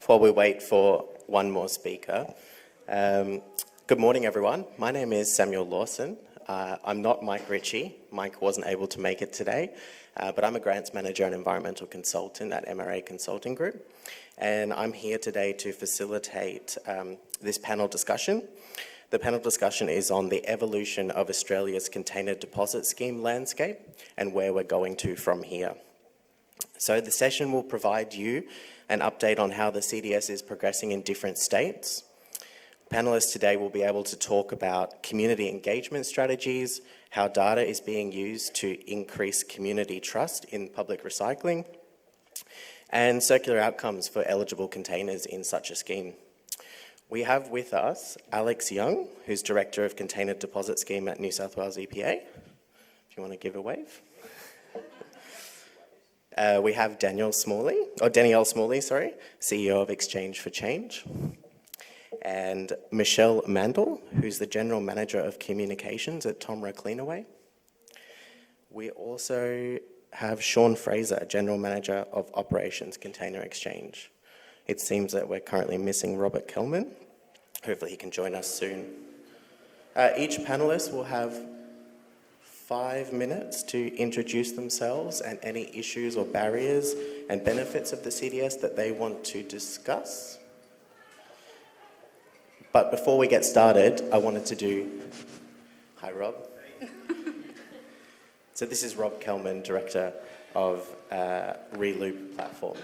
while we wait for one more speaker. Good morning, everyone. My name is Samuel Lawson. I'm not Mike Ritchie. Mike wasn't able to make it today, but I'm a grants manager and environmental consultant at MRA Consulting Group. And I'm here today to facilitate this panel discussion. The panel discussion is on the evolution of Australia's container deposit scheme landscape and where we're going to from here. So the session will provide you an update on how the CDS is progressing in different states. Panellists today will be able to talk about community engagement strategies, how data is being used to increase community trust in public recycling, and circular outcomes for eligible containers in such a scheme. We have with us Alex Young, who's Director of Container Deposit Scheme at New South Wales EPA. If you want to give a wave. We have Danielle Smalley, CEO of Exchange for Change. And Michelle Mandel, who's the General Manager of Communications at Tomra Cleanaway. We also have Sean Fraser, General Manager of Operations Container Exchange. It seems that we're currently missing Robert Kelman. Hopefully he can join us soon. Each panellist will have 5 minutes to introduce themselves and any issues or barriers and benefits of the CDS that they want to discuss. But before we get started, I wanted to do... Hi, Rob. So this is Rob Kelman, Director of Reloop Platform.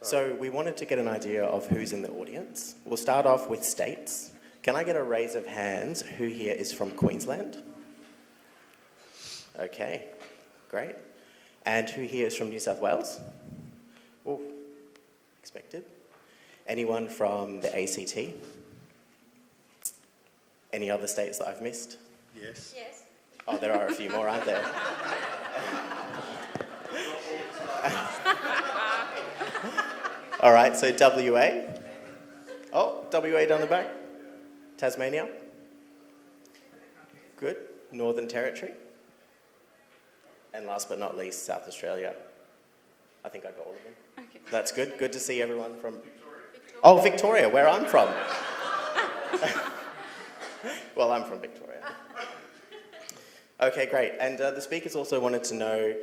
So we wanted to get an idea of who's in the audience. We'll start off with states. Can I get a raise of hands? Who here is from Queensland? Okay, great. And who here is from New South Wales? Oh, expected. Anyone from the ACT? Any other states that I've missed? Yes. Yes. Oh, there are a few more, aren't there? All right, so WA. Oh, WA down the back. Tasmania. Good. Northern Territory. And last but not least, South Australia. I think I got all of them. Okay. That's good. Good to see everyone from... Victoria. Oh, Victoria, where I'm from. Well, I'm from Victoria. Okay, great. And the speakers also wanted to know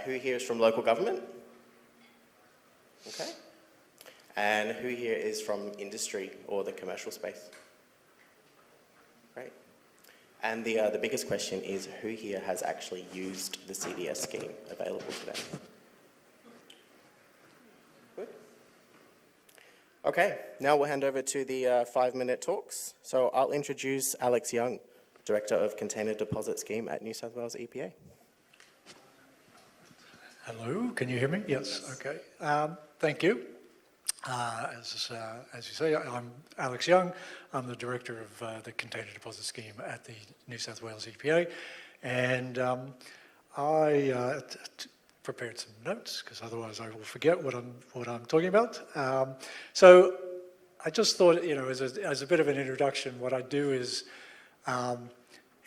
who here is from local government? Okay. And who here is from industry or the commercial space? Great. And the biggest question is, who here has actually used the CDS scheme available today? Good. Okay, now we'll hand over to the 5-minute talks. So I'll introduce Alex Young, Director of Container Deposit Scheme at New South Wales EPA. Hello, can you hear me? Yes, okay. Thank you. As you say, I'm Alex Young. I'm the Director of the Container Deposit Scheme at the New South Wales EPA. And I prepared some notes, because otherwise I will forget what I'm talking about. So I just thought, as a bit of an introduction, what I do is,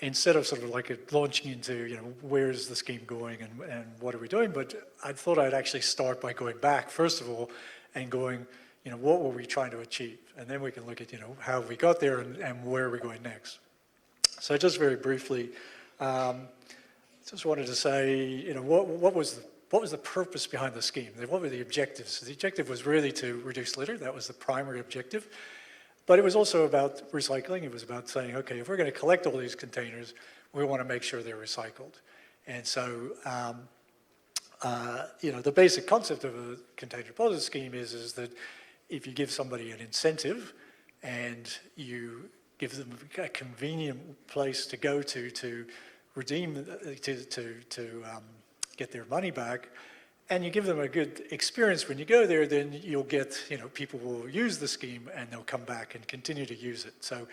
instead of sort of like launching into, where's the scheme going and what are we doing, but I thought I'd actually start by going back, first of all, and going, what were we trying to achieve? And then we can look at, how we got there and where are we going next. So just very briefly, just wanted to say, what was the purpose behind the scheme? What were the objectives? The objective was really to reduce litter. That was the primary objective. But it was also about recycling. It was about saying, okay, if we're going to collect all these containers, we want to make sure they're recycled. And so, the basic concept of a container deposit scheme is that if you give somebody an incentive and you give them a convenient place to go to redeem, to get their money back, and you give them a good experience when you go there, then you'll get, people will use the scheme and they'll come back and continue to use it. So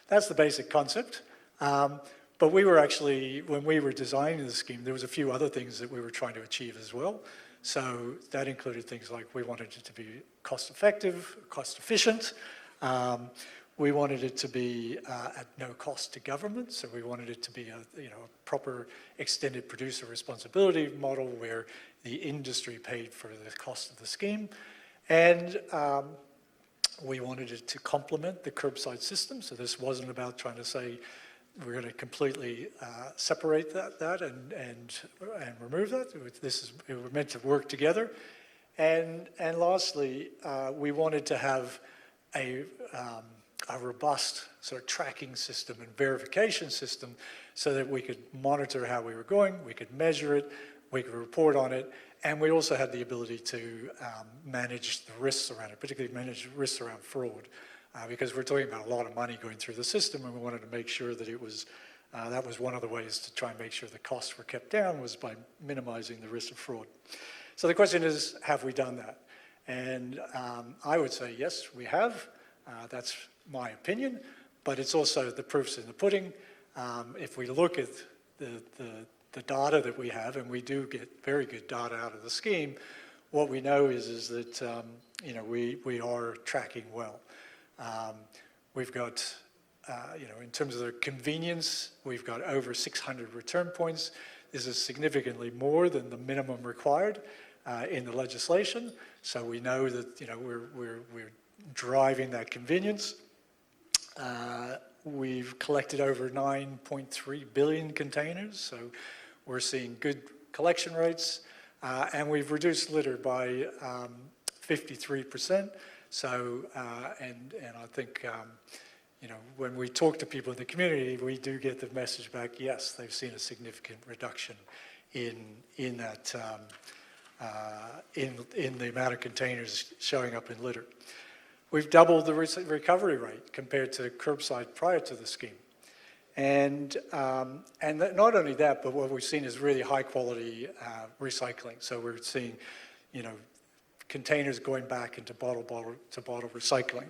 that's the basic concept. But we were actually, when we were designing the scheme, there was a few other things that we were trying to achieve as well. So that included things like we wanted it to be cost effective, cost efficient. We wanted it to be at no cost to government, so we wanted it to be a proper extended producer responsibility model where the industry paid for the cost of the scheme. And we wanted it to complement the curbside system, so this wasn't about trying to say we're going to completely separate that and remove that. It was meant to work together. And lastly, we wanted to have a robust sort of tracking system and verification system so that we could monitor how we were going, we could measure it, we could report on it, and we also had the ability to manage the risks around it, particularly manage risks around fraud, because we're talking about a lot of money going through the system, and we wanted to make sure that it was, that was one of the ways to try and make sure the costs were kept down, was by minimizing the risk of fraud. So the question is, have we done that? And I would say, yes, we have. That's my opinion, but it's also the proof's in the pudding. If we look at the data that we have, and we do get very good data out of the scheme, what we know is that you know, we are tracking well. We've got, you know, in terms of the convenience, we've got over 600 return points. This is significantly more than the minimum required in the legislation. So we know that, you know, we're driving that convenience. We've collected over 9.3 billion containers, so we're seeing good collection rates, and we've reduced litter by 53%. So, and I think, you know, when we talk to people in the community, we do get the message back, yes, they've seen a significant reduction in that, in the amount of containers showing up in litter. We've doubled the recovery rate compared to curbside prior to the scheme. And not only that, but what we've seen is really high quality recycling. So we're seeing, you know, containers going back into bottle recycling.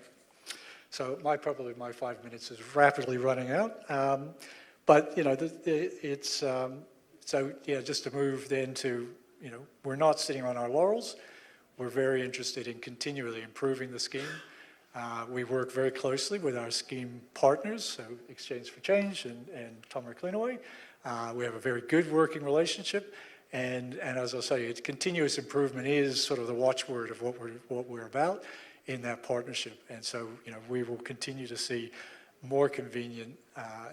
So probably my 5 minutes is rapidly running out. But, you know, it's, so yeah, just to move then to, you know, we're not sitting on our laurels. We're very interested in continually improving the scheme. We work very closely with our scheme partners, so Exchange for Change and Tomer Cleanaway. We have a very good working relationship, and as I say, it's continuous improvement is sort of the watchword of what we're about in that partnership. And so, you know, we will continue to see more convenient.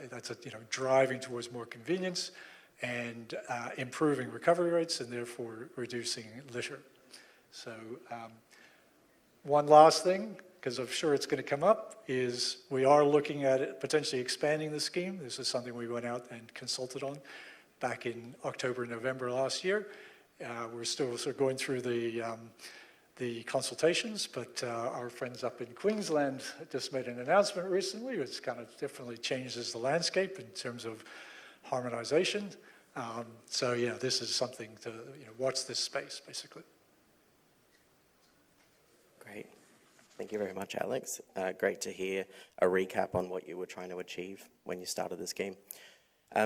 That's you know, driving towards more convenience and improving recovery rates, and therefore reducing litter. So one last thing, because I'm sure it's going to come up, is we are looking at it, potentially expanding the scheme. This is something we went out and consulted on back in October, November last year. We're still sort of going through the consultations, but our friends up in Queensland just made an announcement recently, which kind of definitely changes the landscape in terms of harmonization. So yeah, this is something to, you know, watch this space, basically. Great. Thank you very much, Alex. Great to hear a recap on what you were trying to achieve when you started the scheme.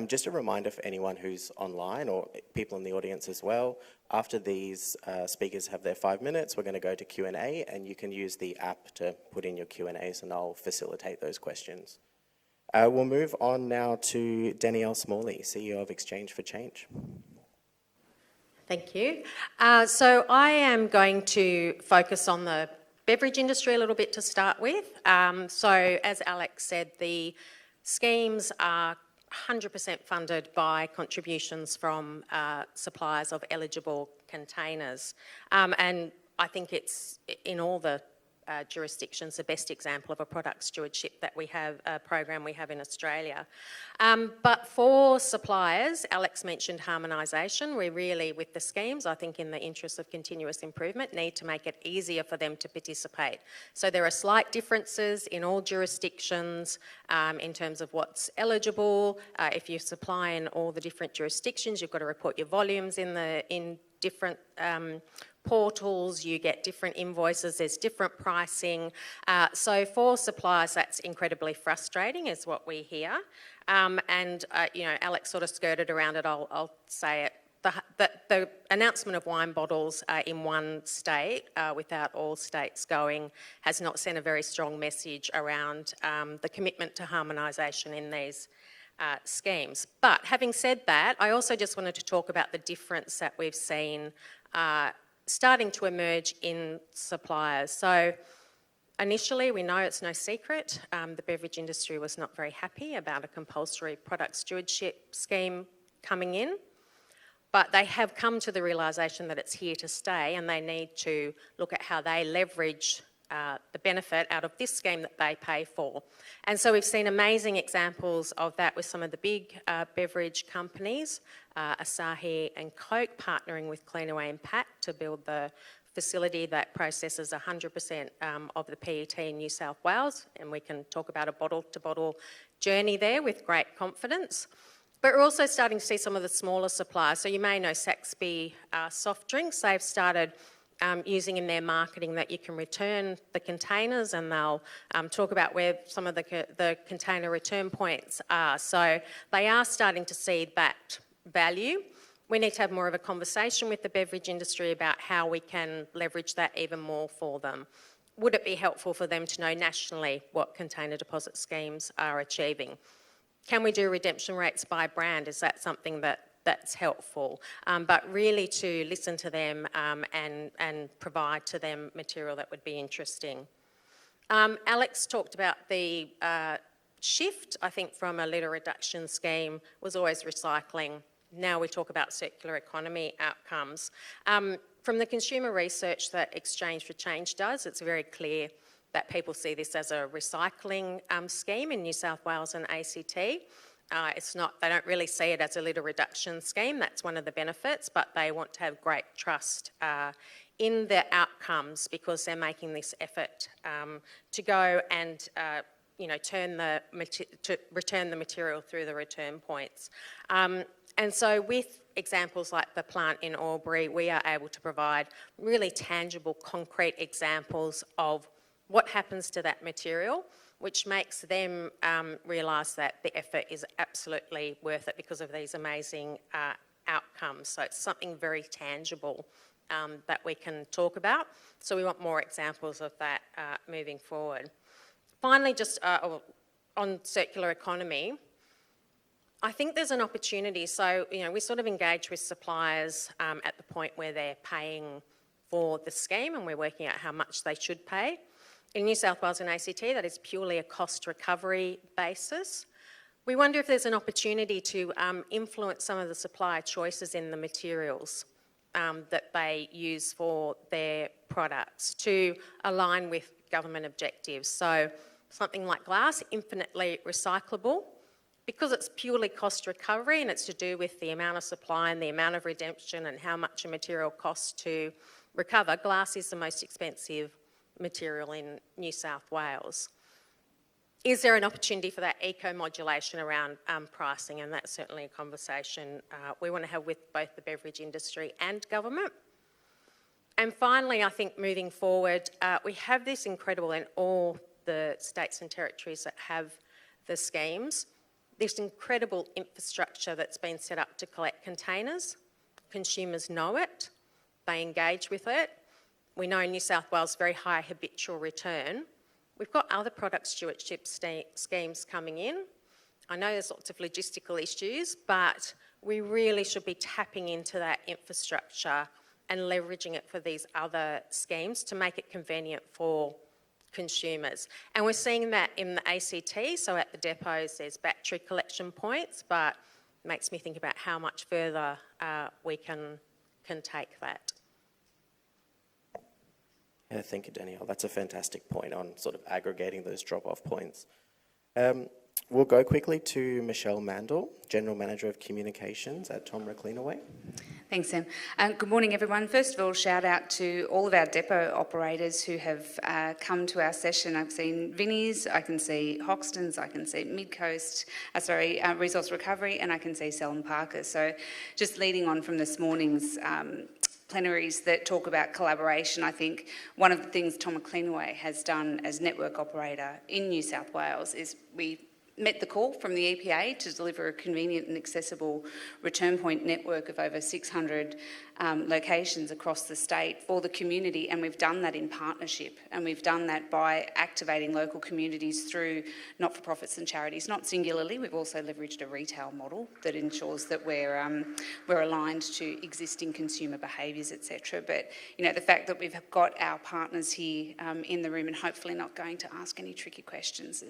Just a reminder for anyone who's online or people in the audience as well, after these speakers have their 5 minutes, we're going to go to Q&A, and you can use the app to put in your Q&As, and I'll facilitate those questions. We'll move on now to Danielle Smalley, CEO of Exchange for Change. Thank you. So I am going to focus on the beverage industry a little bit to start with. So as Alex said, the schemes are 100% funded by contributions from suppliers of eligible containers. And I think it's in all the jurisdictions the best example of a product stewardship that we have, a program we have in Australia. But for suppliers, Alex mentioned harmonisation. We really, with the schemes, I think in the interest of continuous improvement, need to make it easier for them to participate. So there are slight differences in all jurisdictions in terms of what's eligible. If you supply in all the different jurisdictions, you've got to report your volumes in different portals, you get different invoices, there's different pricing. So for suppliers, that's incredibly frustrating, is what we hear. You know, Alex sort of skirted around it, I'll say it. The announcement of wine bottles in one state, without all states going, has not sent a very strong message around the commitment to harmonisation in these schemes. But having said that, I also just wanted to talk about the difference that we've seen starting to emerge in suppliers. So initially, we know it's no secret, the beverage industry was not very happy about a compulsory product stewardship scheme coming in, but they have come to the realisation that it's here to stay and they need to look at how they leverage the benefit out of this scheme that they pay for. And so we've seen amazing examples of that with some of the big beverage companies, Asahi and Coke partnering with Cleanaway Impact to build the facility that processes 100% of the PET in New South Wales, and we can talk about a bottle-to-bottle journey there with great confidence. But we're also starting to see some of the smaller suppliers. So you may know Saxby soft drinks. They've started using in their marketing that you can return the containers, and they'll talk about where some of the container return points are. So they are starting to see that value. We need to have more of a conversation with the beverage industry about how we can leverage that even more for them. Would it be helpful for them to know nationally what container deposit schemes are achieving? Can we do redemption rates by brand? Is that something that's helpful? But really to listen to them and provide to them material that would be interesting. Alex talked about the shift, I think, from a litter reduction scheme was always recycling. Now we talk about circular economy outcomes. From the consumer research that Exchange for Change does, it's very clear that people see this as a recycling scheme in New South Wales and ACT. It's not, they don't really see it as a litter reduction scheme. That's one of the benefits, but they want to have great trust in the outcomes because they're making this effort to go and return the material through the return points. And so with examples like the plant in Albury, we are able to provide really tangible, concrete examples of what happens to that material, which makes them realise that the effort is absolutely worth it because of these amazing outcomes. So it's something very tangible that we can talk about. So we want more examples of that moving forward. Finally, just on circular economy, I think there's an opportunity. So, we sort of engage with suppliers at the point where they're paying for the scheme and we're working out how much they should pay. In New South Wales and ACT, that is purely a cost recovery basis. We wonder if there's an opportunity to influence some of the supplier choices in the materials that they use for their products to align with government objectives. So something like glass, infinitely recyclable. Because it's purely cost recovery and it's to do with the amount of supply and the amount of redemption and how much a material costs to recover, glass is the most expensive material in New South Wales. Is there an opportunity for that eco-modulation around pricing? And that's certainly a conversation we want to have with both the beverage industry and government. And finally, I think moving forward, we have this incredible, in all the states and territories that have the schemes, this incredible infrastructure that's been set up to collect containers. Consumers know it, they engage with it. We know in New South Wales, very high habitual return. We've got other product stewardship schemes coming in. I know there's lots of logistical issues, but we really should be tapping into that infrastructure and leveraging it for these other schemes to make it convenient for consumers. And we're seeing that in the ACT, so at the depots there's battery collection points, but it makes me think about how much further we can take that. Yeah, thank you, Danielle. That's a fantastic point on sort of aggregating those drop-off points. We'll go quickly to Michelle Mandel, General Manager of Communications at Tomra Cleanaway. Thanks, Sam. Good morning, everyone. First of all, shout out to all of our depot operators who have come to our session. I've seen Vinnie's, I can see Hoxton's, I can see Midcoast, Resource Recovery, and I can see Selwyn Parker. So just leading on from this morning's plenaries that talk about collaboration, I think one of the things Tomra Cleanaway has done as network operator in New South Wales is we met the call from the EPA to deliver a convenient and accessible return point network of over 600 locations across the state for the community, and we've done that in partnership, and we've done that by activating local communities through not-for-profits and charities. Not singularly, we've also leveraged a retail model that ensures that we're aligned to existing consumer behaviours, etc. But the fact that we've got our partners here in the room and hopefully not going to ask any tricky questions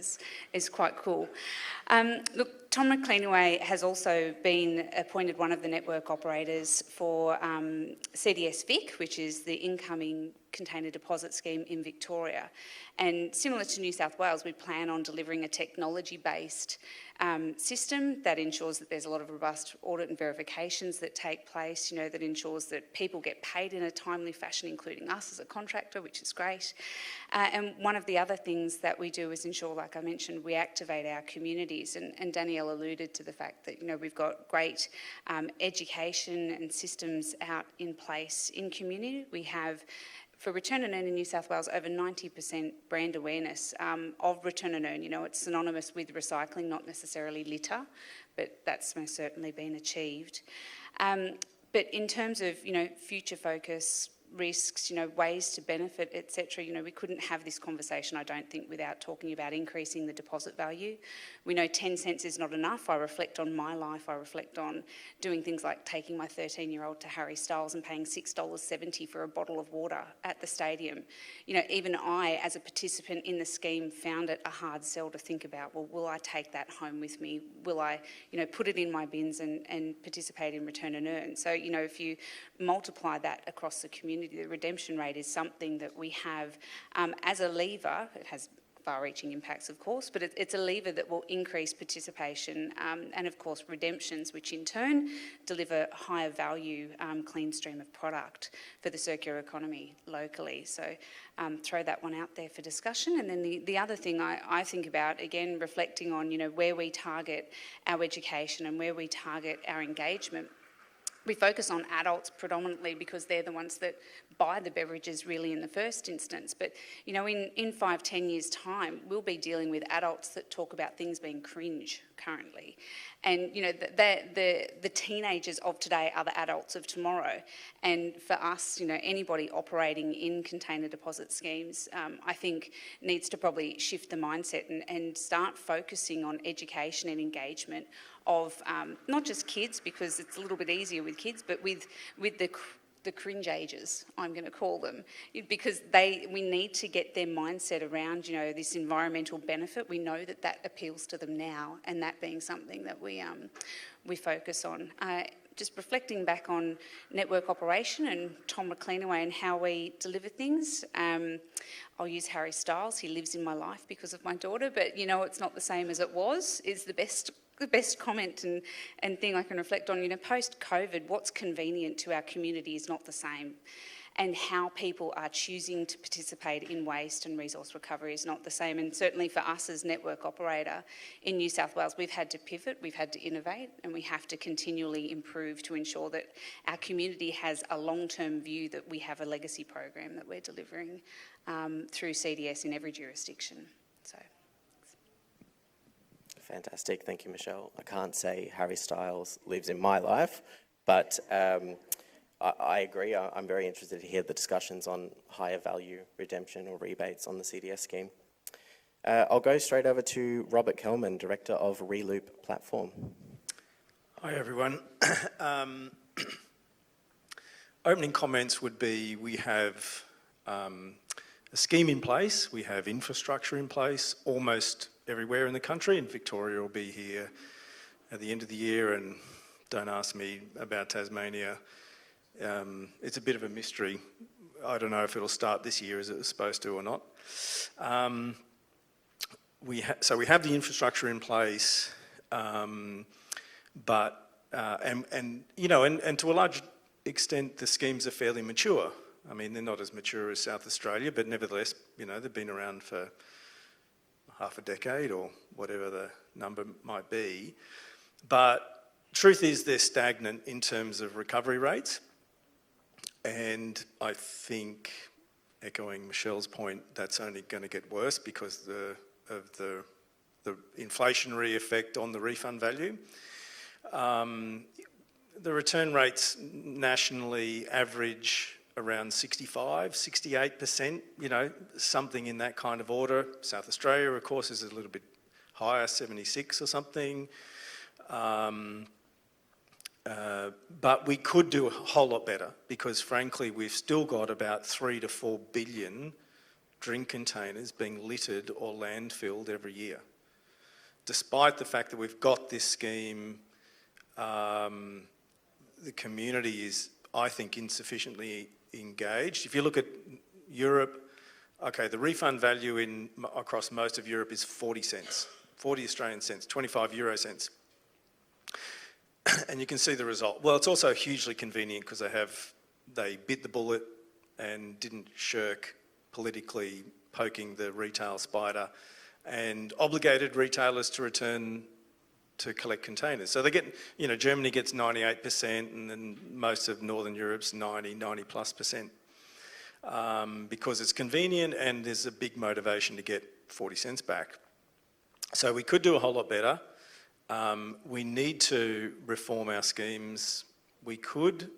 is quite cool. Look, Tom McCleanaway has also been appointed one of the network operators for CDS Vic, which is the incoming container deposit scheme in Victoria. And similar to New South Wales, we plan on delivering a technology-based system that ensures that there's a lot of robust audit and verifications that take place, that ensures that people get paid in a timely fashion, including us as a contractor, which is great. And one of the other things that we do is ensure, like I mentioned, we activate our communities. And Danielle alluded to the fact that, we've got great education and systems out in place in community. We have, for Return and Earn in New South Wales, over 90% brand awareness of Return and Earn. It's synonymous with recycling, not necessarily litter, but that's most certainly been achieved. But in terms of, future focus, risks, ways to benefit, etc. We couldn't have this conversation, I don't think, without talking about increasing the deposit value. We know 10 cents is not enough. I reflect on my life. I reflect on doing things like taking my 13-year-old to Harry Styles and paying $6.70 for a bottle of water at the stadium. Even I, as a participant in the scheme, found it a hard sell to think about, well, will I take that home with me? Will I, put it in my bins and participate in Return and Earn? So, if you multiply that across the community, the redemption rate is something that we have as a lever. It has far-reaching impacts, of course, but it's a lever that will increase participation and, of course, redemptions, which in turn deliver higher value, clean stream of product for the circular economy locally. So throw that one out there for discussion. And then the other thing I think about, again, reflecting on, where we target our education and where we target our engagement. We focus on adults predominantly because they're the ones that buy the beverages really in the first instance. But, in 5-10 years' time, we'll be dealing with adults that talk about things being cringe currently. And, the teenagers of today are the adults of tomorrow. And for us, anybody operating in container deposit schemes, I think needs to probably shift the mindset and start focusing on education and engagement of not just kids, because it's a little bit easier with kids, but with the cringe ages, I'm going to call them, because we need to get their mindset around, this environmental benefit. We know that appeals to them now, and that being something that we focus on. Just reflecting back on network operation and Tom McCleanaway and how we deliver things. I'll use Harry Styles. He lives in my life because of my daughter, but it's not the same as it was, is the best comment and thing I can reflect on. Post-COVID, what's convenient to our community is not the same. And how people are choosing to participate in waste and resource recovery is not the same. And certainly for us as network operator in New South Wales, we've had to pivot, we've had to innovate, and we have to continually improve to ensure that our community has a long-term view that we have a legacy program that we're delivering through CDS in every jurisdiction. So. Fantastic, thank you, Michelle. I can't say Harry Styles lives in my life, but I agree. I'm very interested to hear the discussions on higher value redemption or rebates on the CDS scheme. I'll go straight over to Robert Kelman, Director of Reloop Platform. Hi, everyone. Opening comments would be we have a scheme in place, we have infrastructure in place almost everywhere in the country, and Victoria will be here at the end of the year, and don't ask me about Tasmania. It's a bit of a mystery. I don't know if it'll start this year as it was supposed to or not. So we have the infrastructure in place, but to a large extent the schemes are fairly mature. I mean, they're not as mature as South Australia, but nevertheless, they've been around for half a decade or whatever the number might be. But truth is they're stagnant in terms of recovery rates. And I think, echoing Michelle's point, that's only going to get worse because of the the inflationary effect on the refund value. The return rates nationally average around 65, 68%, something in that kind of order. South Australia, of course, is a little bit higher, 76 or something. But we could do a whole lot better because, frankly, we've still got about 3 to 4 billion drink containers being littered or landfilled every year. Despite the fact that we've got this scheme, the community is, I think, insufficiently engaged. If you look at Europe, okay, the refund value across most of Europe is 40 cents, 40 Australian cents, 25 euro cents. And you can see the result. Well, it's also hugely convenient because they bit the bullet and didn't shirk politically poking the retail spider and obligated retailers to return to collect containers. So they get, Germany gets 98% and then most of Northern Europe's 90 plus percent because it's convenient and there's a big motivation to get 40 cents back. So we could do a whole lot better. We need to reform our schemes. We could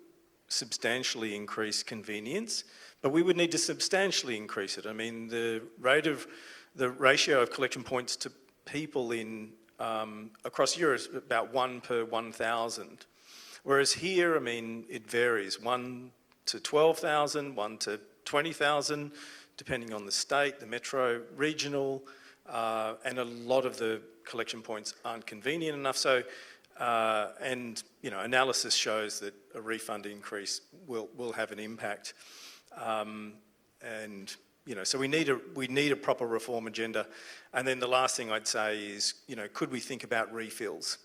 substantially increase convenience, but we would need to substantially increase it. I mean, the ratio of collection points to people across Europe is about 1 per 1,000. Whereas here, it varies, 1 to 12,000, 1 to 20,000, depending on the state, the metro, regional, and a lot of the collection points aren't convenient enough. So, analysis shows that a refund increase will have an impact. So we need a proper reform agenda. And then the last thing I'd say is, could we think about refills?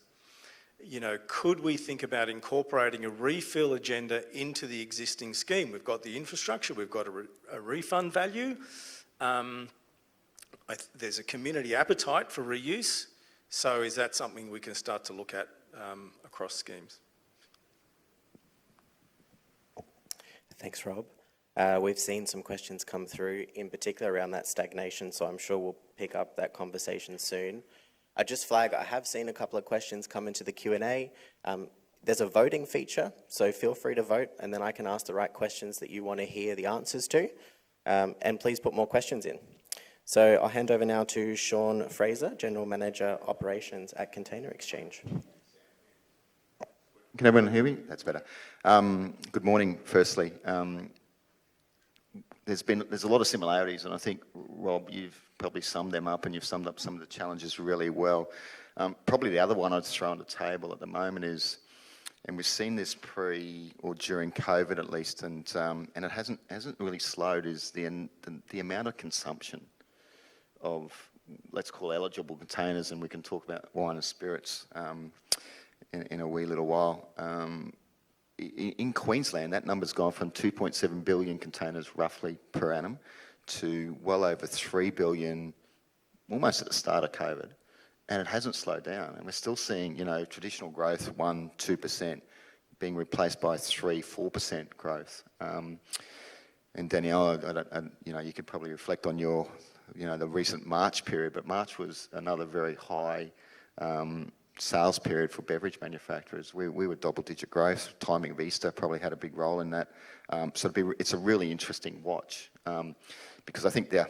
Could we think about incorporating a refill agenda into the existing scheme? We've got the infrastructure, we've got a refund value. There's a community appetite for reuse. So is that something we can start to look at across schemes? Thanks, Rob. We've seen some questions come through, in particular around that stagnation, so I'm sure we'll pick up that conversation soon. I just flag, I have seen a couple of questions come into the Q&A. There's a voting feature, so feel free to vote, and then I can ask the right questions that you want to hear the answers to. And please put more questions in. So I'll hand over now to Sean Fraser, General Manager Operations at Container Exchange. Can everyone hear me? That's better. Good morning, firstly. There's a lot of similarities, and I think, Rob, you've probably summed them up and you've summed up some of the challenges really well. Probably the other one I'd throw on the table at the moment is, and we've seen this pre or during COVID at least, and it hasn't really slowed, is the amount of consumption of, let's call eligible containers, and we can talk about wine and spirits in a wee little while. In Queensland, that number's gone from 2.7 billion containers roughly per annum to well over 3 billion almost at the start of COVID, and it hasn't slowed down. And we're still seeing, traditional growth, 1%, 2%, being replaced by 3%, 4% growth. And Danielle, you could probably reflect on your, the recent March period, but March was another very high sales period for beverage manufacturers. We were double-digit growth. Timing of Easter probably had a big role in that. So it's a really interesting watch because I think the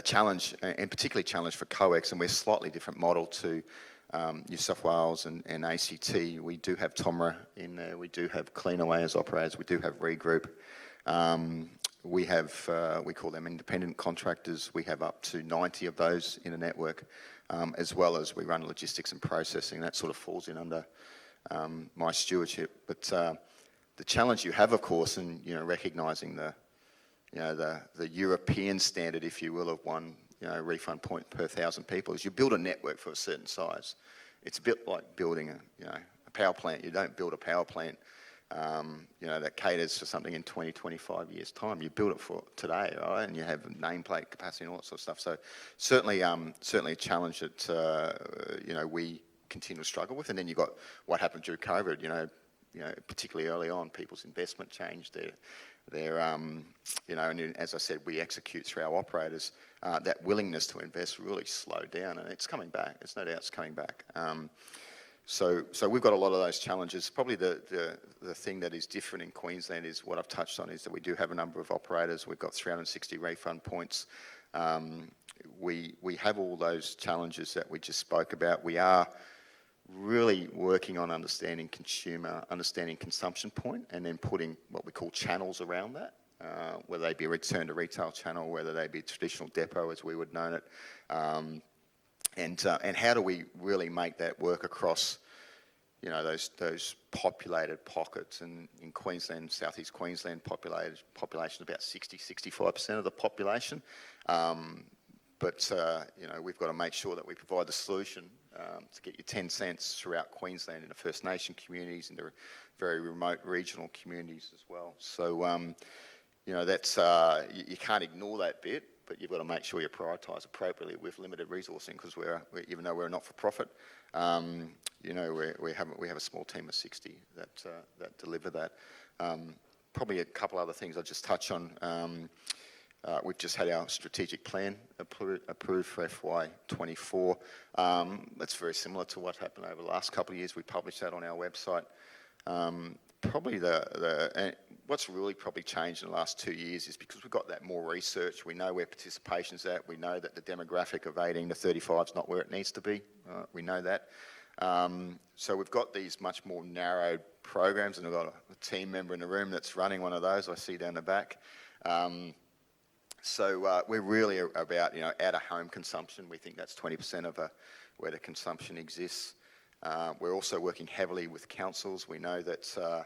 challenge, and particularly challenge for COEX, and we're a slightly different model to New South Wales and ACT. We do have TOMRA in there. We do have Cleanaway as operators. We do have Regroup. We have, we call them independent contractors. We have up to 90 of those in a network, as well as we run logistics and processing. That sort of falls in under my stewardship. But the challenge you have, of course, in recognising the European standard, if you will, of one refund point per 1,000 people, is you build a network for a certain size. It's a bit like building a power plant. You don't build a power plant that caters for something in 20, 25 years' time. You build it for today, right? And you have nameplate capacity and all that sort of stuff. So certainly a challenge that we continue to struggle with. And then you've got what happened during COVID. Particularly early on, people's investment changed. you know, and as I said, we execute through our operators. That willingness to invest really slowed down, and it's coming back. There's no doubt it's coming back. So we've got a lot of those challenges. Probably the thing that is different in Queensland is what I've touched on, is that we do have a number of operators. We've got 360 refund points. We have all those challenges that we just spoke about. We are really working on understanding consumption point, and then putting what we call channels around that, whether they be a return to retail channel, whether they be a traditional depot as we would know it, and how do we really make that work across, you know, those populated pockets. And in Queensland, southeast Queensland, population about 65% of the population. But you know, we've got to make sure that we provide the solution to get your 10 cents throughout Queensland, into First Nation communities, into very remote regional communities as well. So, you know, that's you can't ignore that bit, but you've got to make sure you prioritise appropriately with limited resourcing, because even though we're a not-for-profit, you know, we have a small team of 60 that deliver that. Probably a couple other things I'll just touch on. We've just had our strategic plan approved for FY24. That's very similar to what happened over the last couple of years. We published that on our website. Probably what's really probably changed in the last 2 years is because we've got that more research. We know where participation's at. We know that the demographic of 18 to 35 is not where it needs to be. We know that. So we've got these much more narrowed programs, and we've got a team member in the room that's running one of those, I see down the back. So we're really about, you know, out-of-home consumption. We think that's 20% of where the consumption exists. We're also working heavily with councils. We know that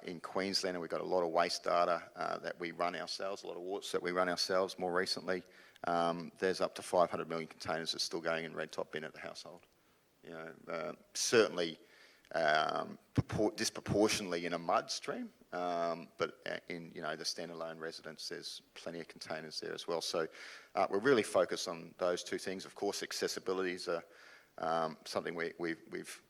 in Queensland, and we've got a lot of waste data that we run ourselves, a lot of waters that we run ourselves more recently. There's up to 500 million containers that's still going in red top bin at the household. You know, certainly disproportionately in a mud stream, but in, you know, the standalone residence, there's plenty of containers there as well. So we're really focused on those two things. Of course, accessibility is something we've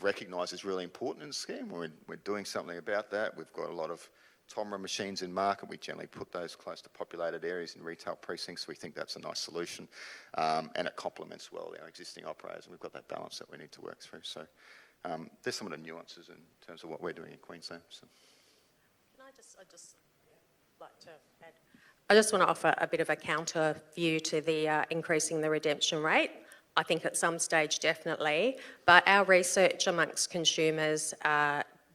recognised is really important in the scheme. We're doing something about that. We've got a lot of TOMRA machines in market. We generally put those close to populated areas in retail precincts. We think that's a nice solution, and it complements well our existing operators, and we've got that balance that we need to work through. So there's some of the nuances in terms of what we're doing in Queensland. So. I'd just like to add. I just want to offer a bit of a counter view to the increasing the redemption rate. I think at some stage definitely, but our research amongst consumers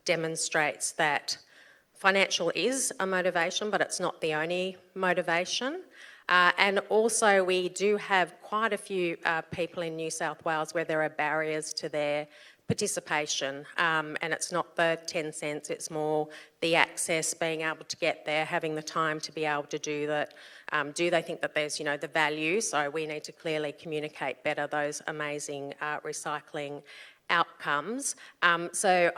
demonstrates that financial is a motivation, but it's not the only motivation. And also we do have quite a few people in New South Wales where there are barriers to their participation, and it's not the 10 cents, it's more the access, being able to get there, having the time to be able to do that. Do they think that there's, you know, the value? So we need to clearly communicate better those amazing recycling outcomes. So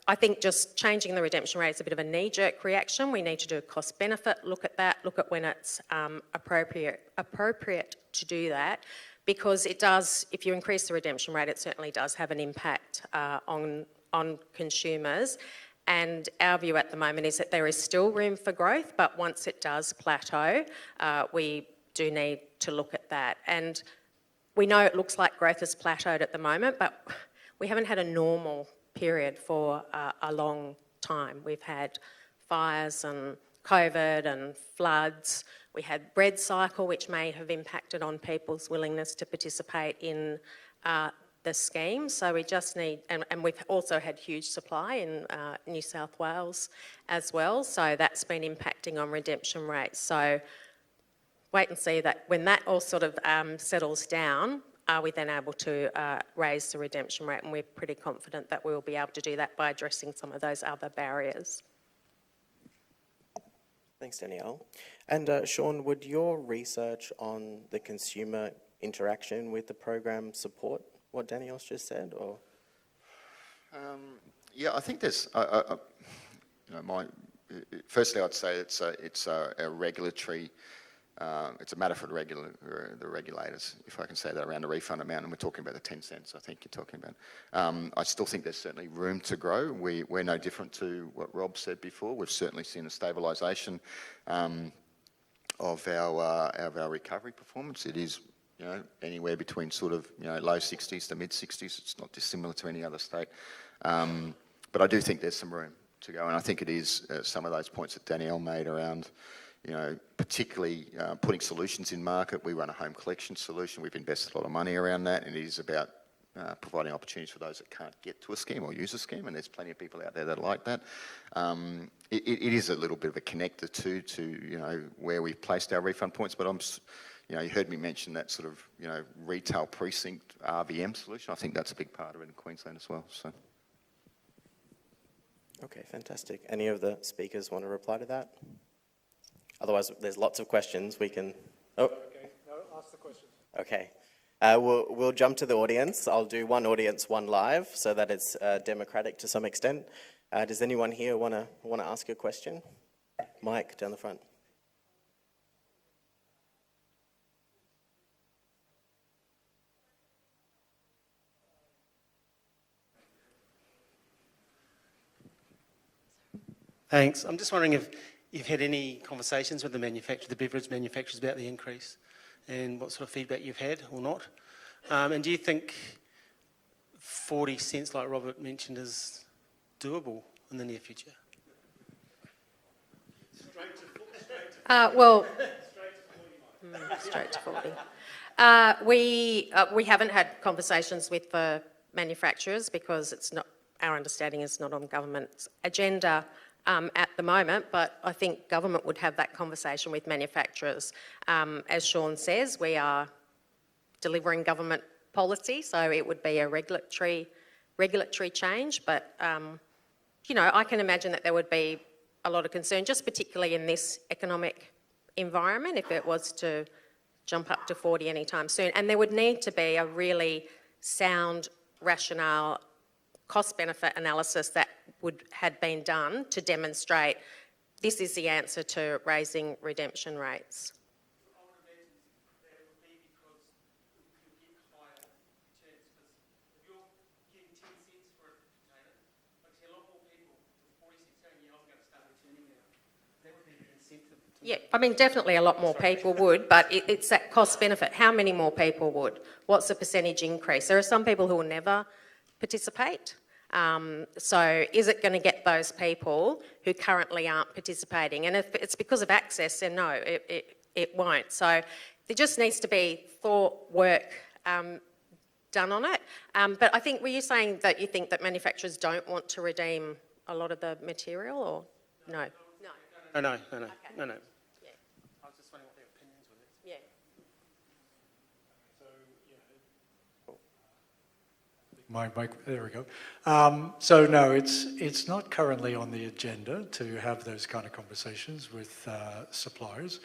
I think just changing the redemption rate is a bit of a knee-jerk reaction. We need to do a cost-benefit, look at that, look at when it's appropriate to do that, because it does, if you increase the redemption rate, it certainly does have an impact on consumers. And our view at the moment is that there is still room for growth, but once it does plateau, we do need to look at that. And we know it looks like growth has plateaued at the moment, but we haven't had a normal period for a long time. We've had fires and COVID and floods. We had bread cycle, which may have impacted on people's willingness to participate in the scheme. So we just need, and we've also had huge supply in New South Wales as well. So that's been impacting on redemption rates. So wait and see that when that all sort of settles down, are we then able to raise the redemption rate? And we're pretty confident that we will be able to do that by addressing some of those other barriers. Thanks, Danielle. And Sean, would your research on the consumer interaction with the program support what Danielle's just said, or? Yeah, I think there's, firstly I'd say it's a regulatory it's a matter for the regulators, if I can say that, around the refund amount, and we're talking about the 10 cents I think you're talking about. I still think there's certainly room to grow. We're no different to what Rob said before. We've certainly seen a stabilisation of our recovery performance. It is, anywhere between sort of, low 60s to mid 60s. It's not dissimilar to any other state. But I do think there's some room to go, and I think it is some of those points that Danielle made around, particularly putting solutions in market. We run a home collection solution. We've invested a lot of money around that, and it is about providing opportunities for those that can't get to a scheme or use a scheme, and there's plenty of people out there that like that. It is a little bit of a connector to where we've placed our refund points, but you heard me mention that sort of, retail precinct RVM solution. I think that's a big part of it in Queensland as well. So. Okay, fantastic. Any of the speakers want to reply to that? Otherwise, there's lots of questions we can... Oh. Okay, no, ask the questions. Okay. We'll jump to the audience. I'll do one audience, one live, so that it's democratic to some extent. Does anyone here want to ask a question? Mike, down the front. Thanks. I'm just wondering if you've had any conversations with the beverage manufacturers about the increase and what sort of feedback you've had or not. And do you think 40 cents, like Robert mentioned, is doable in the near future? Straight to 40. We haven't had conversations with the manufacturers because it's not, our understanding is not on government's agenda at the moment, but I think government would have that conversation with manufacturers. As Sean says, we are delivering government policy, so it would be a regulatory change, but I can imagine that there would be a lot of concern, just particularly in this economic environment, if it was to jump up to 40 anytime soon. And there would need to be a really sound rationale cost-benefit analysis that had been done to demonstrate this is the answer to raising redemption rates. I would imagine that it would be because you get higher returns. Because if you're getting 10 cents for a container, I see a lot more people with 40 cents saying, yeah, I'm going to start returning now. That would be the incentive. Yeah, I mean, definitely a lot more people would, but it's that cost-benefit. How many more people would? What's the percentage increase? There are some people who will never participate. So is it going to get those people who currently aren't participating? And if it's because of access, then no, it won't. So there just needs to be work done on it. But I think, were you saying that you think that manufacturers don't want to redeem a lot of the material, or no? No. Okay. No. Yeah. I was just wondering what their opinions were. Yeah. There we go. So no, it's not currently on the agenda to have those kind of conversations with suppliers,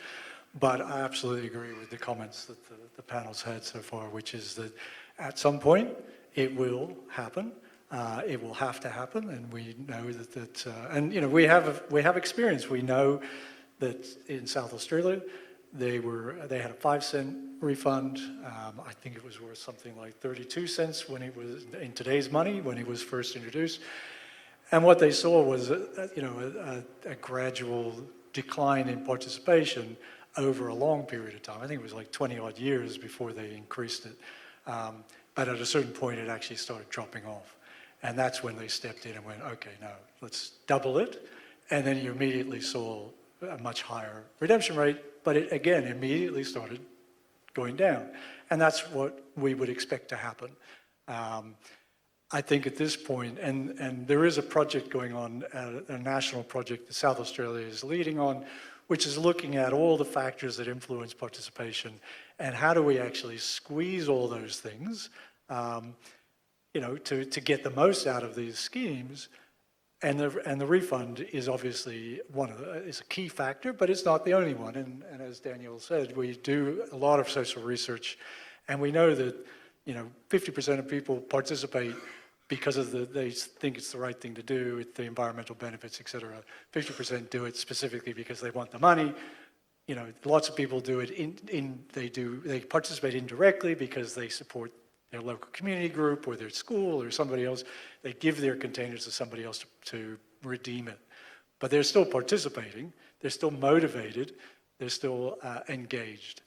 but I absolutely agree with the comments that the panel's had so far, which is that at some point it will happen. It will have to happen, and we know that we have experience. We know that in South Australia, they had a 5-cent refund. I think it was worth something like 32 cents when it was in today's money when it was first introduced. And what they saw was a gradual decline in participation over a long period of time. I think it was like 20 odd years before they increased it. But at a certain point, it actually started dropping off. And that's when they stepped in and went, okay, no, let's double it. And then you immediately saw a much higher redemption rate, but it again immediately started going down. And that's what we would expect to happen. I think at this point, and there is a project going on, a national project that South Australia is leading on, which is looking at all the factors that influence participation and how do we actually squeeze all those things to get the most out of these schemes, and the refund is obviously is a key factor, but it's not the only one. And as Danielle said, we do a lot of social research, and we know that 50% of people participate because they think it's the right thing to do with the environmental benefits, etc. 50% do it specifically because they want the money. lots of people do it they participate indirectly because they support their local community group or their school or somebody else. They give their containers to somebody else to redeem it. But they're still participating, they're still motivated, they're still engaged.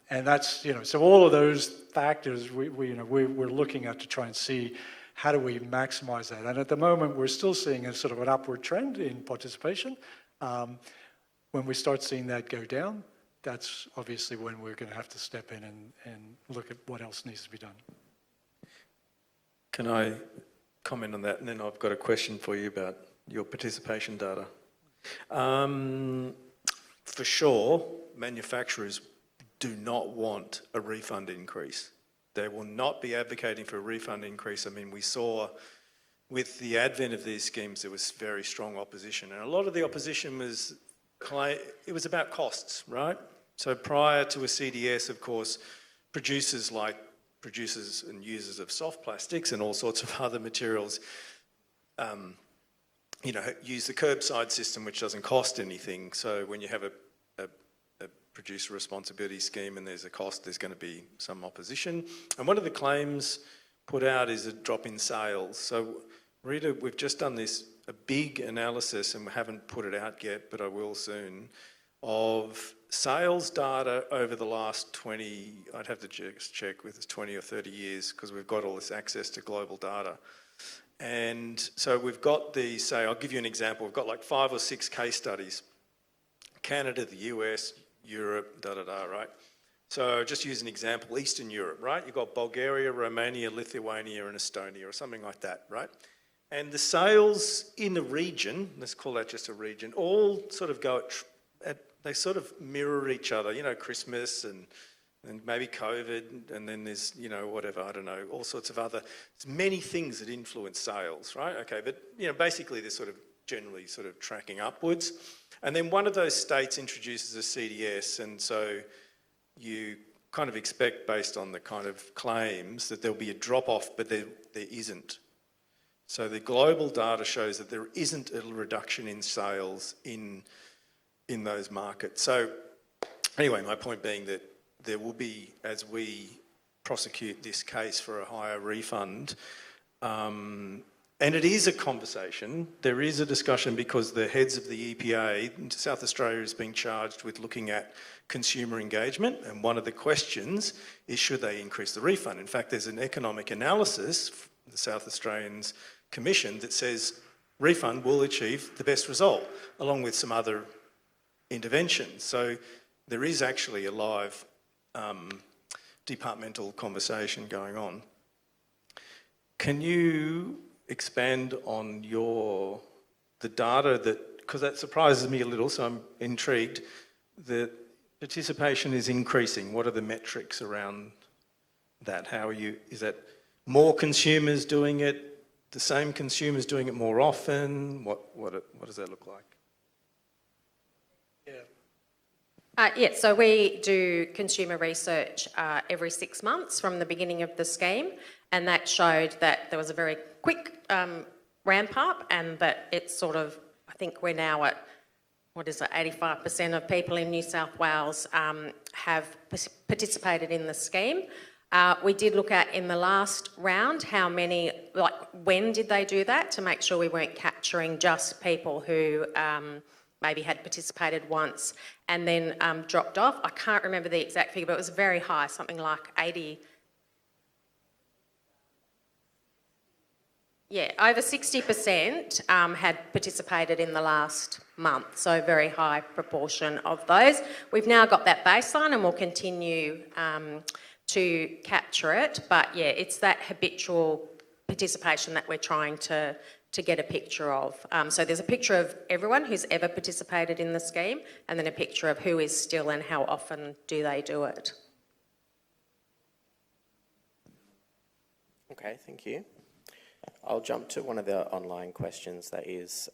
And that's, so all of those factors we're looking at to try and see how do we maximize that. And at the moment, we're still seeing a sort of an upward trend in participation. When we start seeing that go down, that's obviously when we're going to have to step in and look at what else needs to be done. Can I comment on that? And then I've got a question for you about your participation data. For sure, manufacturers do not want a refund increase. They will not be advocating for a refund increase. I mean, we saw with the advent of these schemes, there was very strong opposition. And a lot of the opposition was, it was about costs, right? So prior to a CDS, of course, producers and users of soft plastics and all sorts of other materials, use the curbside system, which doesn't cost anything. So when you have a producer responsibility scheme and there's a cost, there's going to be some opposition. And one of the claims put out is a drop in sales. So Rita, we've just done a big analysis, and we haven't put it out yet, but I will soon, of sales data over the last 20, I'd have to check with 20 or 30 years, because we've got all this access to global data. And so we've got I'll give you an example. We've got like 5 or 6 case studies. Canada, the US, Europe, right? So just use an example, Eastern Europe, right? You've got Bulgaria, Romania, Lithuania, and Estonia, or something like that, right? And the sales in the region, let's call that just a region, all sort of they sort of mirror each other, Christmas and maybe COVID, and then there's, whatever, I don't know, all sorts of other, there's many things that influence sales, right? Okay, but, basically they're sort of generally sort of tracking upwards. And then one of those states introduces a CDS, and so you kind of expect, based on the kind of claims, that there'll be a drop-off, but there isn't. So the global data shows that there isn't a reduction in sales in those markets. So anyway, my point being that there will be, as we prosecute this case for a higher refund, and it is a conversation, there is a discussion, because the heads of the EPA, South Australia is being charged with looking at consumer engagement, and one of the questions is, should they increase the refund? In fact, there's an economic analysis, the South Australians Commission, that says refund will achieve the best result, along with some other interventions. So there is actually a live departmental conversation going on. Can you expand on the data because that surprises me a little, so I'm intrigued, that participation is increasing. What are the metrics around that? Is that more consumers doing it, the same consumers doing it more often? What does that look like? So we do consumer research every 6 months from the beginning of the scheme, and that showed that there was a very quick ramp up, and that it's sort of, I think we're now at, 85% of people in New South Wales have participated in the scheme. We did look at, in the last round, how many, when did they do that, to make sure we weren't capturing just people who maybe had participated once and then dropped off. I can't remember the exact figure, but it was very high, something like 80. Yeah, over 60% had participated in the last month, so a very high proportion of those. We've now got that baseline, and we'll continue to capture it, but yeah, it's that habitual participation that we're trying to get a picture of. So there's a picture of everyone who's ever participated in the scheme, and then a picture of who is still and how often do they do it. Okay, thank you. I'll jump to one of the online questions that is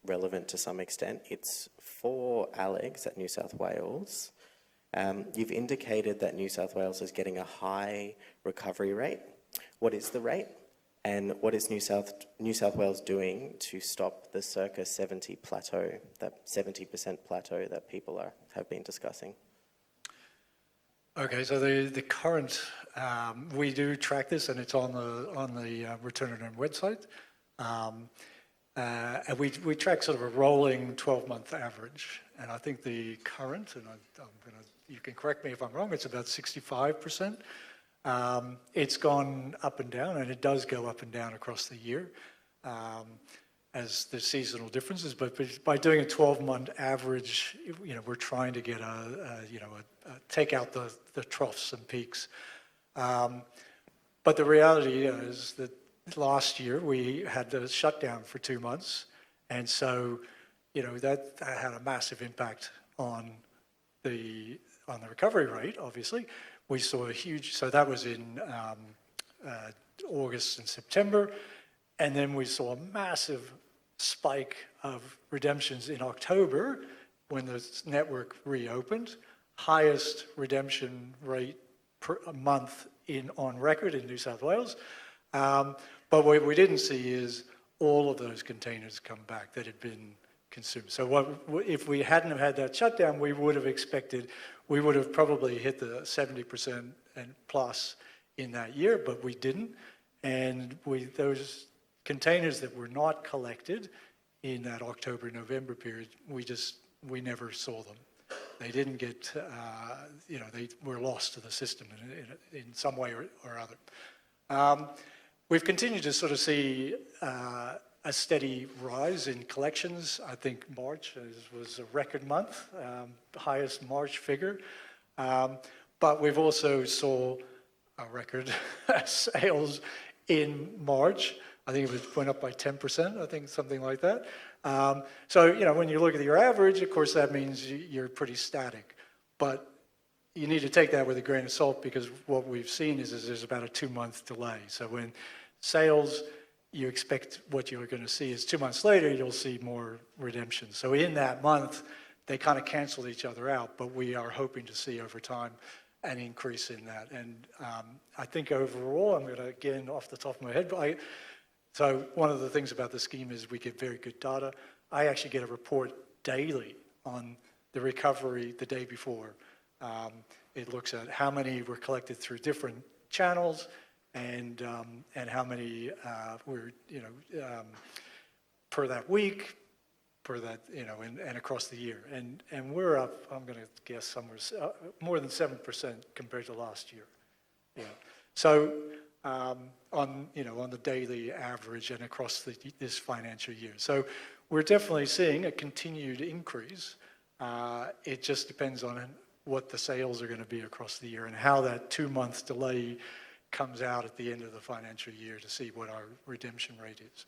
relevant to some extent. It's for Alex at New South Wales. You've indicated that New South Wales is getting a high recovery rate. What is the rate? And what is New South Wales doing to stop the circa 70 plateau, that 70% plateau that people have been discussing? Okay, so the current, we do track this, and it's on the Return on Earned website. And we track sort of a rolling 12-month average, and I think the current, and you can correct me if I'm wrong, it's about 65%. It's gone up and down, and it does go up and down across the year as there's seasonal differences. But by doing a 12-month average, we're trying to get take out the troughs and peaks. But the reality is that last year we had the shutdown for 2 months, and so that had a massive impact on the recovery rate. Obviously, we saw a huge. So that was in August and September, and then we saw a massive spike of redemptions in October when the network reopened. Highest redemption rate per month on record in New South Wales. But what we didn't see is all of those containers come back that had been consumed. So if we hadn't have had that shutdown, we would have probably hit the 70% and plus in that year, but we didn't. And those containers that were not collected in that October-November period, we never saw them. They didn't get, they were lost to the system in some way or other. We've continued to sort of see a steady rise in collections. I think March was a record month, highest March figure. But we've also saw a record sales in March. I think it went up by 10%, I think something like that. So, when you look at your average, of course, that means you're pretty static. But you need to take that with a grain of salt, because what we've seen is there's about a 2-month delay. So when sales, you expect what you're going to see is 2 months later, you'll see more redemptions. So in that month, they kind of cancel each other out, but we are hoping to see over time an increase in that. And I think overall, I'm going to, again, off the top of my head, so one of the things about the scheme is we get very good data. I actually get a report daily on the recovery the day before. It looks at how many were collected through different channels, and how many were per that week, per that and across the year, and we're up. I'm going to guess somewhere more than 7% compared to last year. Yeah. So on the daily average and across this financial year, so we're definitely seeing a continued increase. It just depends on what the sales are going to be across the year and how that 2-month delay comes out at the end of the financial year to see what our redemption rate is.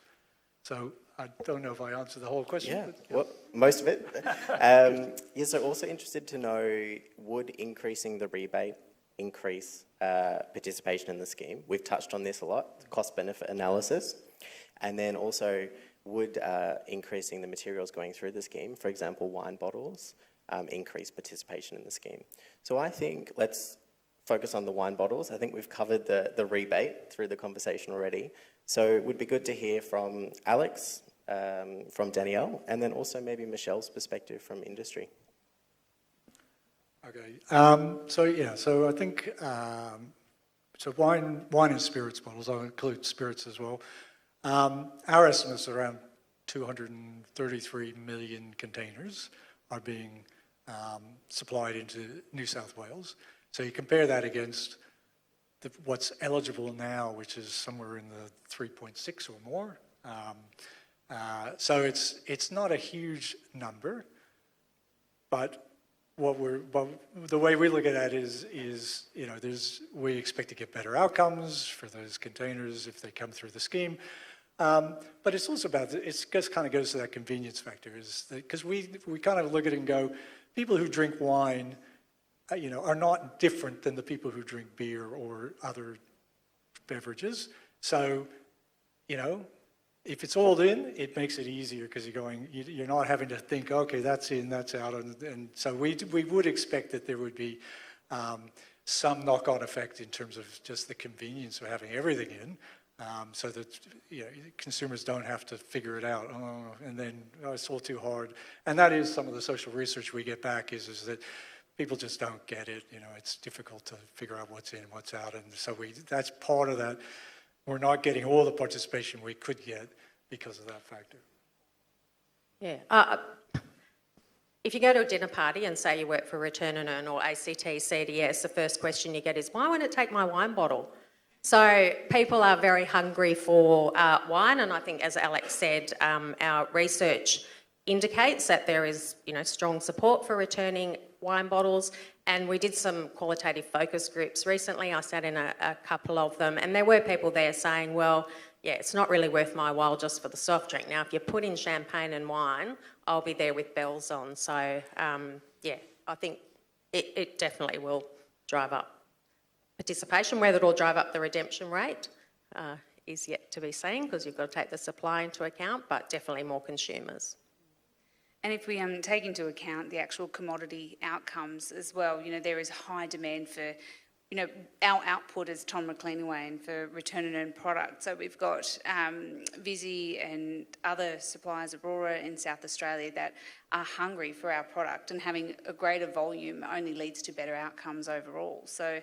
So I don't know if I answered the whole question. Yeah, well, most of it. So also interested to know, would increasing the rebate increase participation in the scheme? We've touched on this a lot, cost-benefit analysis. And then also, would increasing the materials going through the scheme, for example, wine bottles, increase participation in the scheme? So I think let's focus on the wine bottles. I think we've covered the rebate through the conversation already. So it would be good to hear from Alex, from Danielle, and then also maybe Michelle's perspective from industry. Okay. So I think so wine and spirits bottles. I'll include spirits as well. Our estimates are around 233 million containers are being supplied into New South Wales. So you compare that against what's eligible now, which is somewhere in the 3.6 or more. So it's not a huge number, but the way we look at that is we expect to get better outcomes for those containers if they come through the scheme. But it's also about, it just kind of goes to that convenience factor, because we kind of look at it and go, people who drink wine, are not different than the people who drink beer or other beverages. So, if it's all in, it makes it easier, because you're not having to think, okay, that's in, that's out, and so we would expect that there would be some knock-on effect in terms of just the convenience of having everything in. so that consumers don't have to figure it out. And then I saw too hard. And that is some of the social research we get back is that people just don't get it. It's difficult to figure out what's in, what's out. And so that's part of that. We're not getting all the participation we could get because of that factor. Yeah. If you go to a dinner party and say you work for Return and Earn or ACT, CDS, the first question you get is, why won't it take my wine bottle? So people are very hungry for wine, and I think, as Alex said, our research indicates that there is, strong support for returning wine bottles. And we did some qualitative focus groups recently. I sat in a couple of them, and there were people there saying, well, yeah, it's not really worth my while just for the soft drink. Now, if you put in champagne and wine, I'll be there with bells on. So, I think it definitely will drive up participation. Whether it'll drive up the redemption rate is yet to be seen, because you've got to take the supply into account, but definitely more consumers. And if we take into account the actual commodity outcomes as well, there is high demand for, our output as Tom Cleanaway and for Return and Earn product. So we've got Visi and other suppliers, Aurora in South Australia, that are hungry for our product, and having a greater volume only leads to better outcomes overall. So,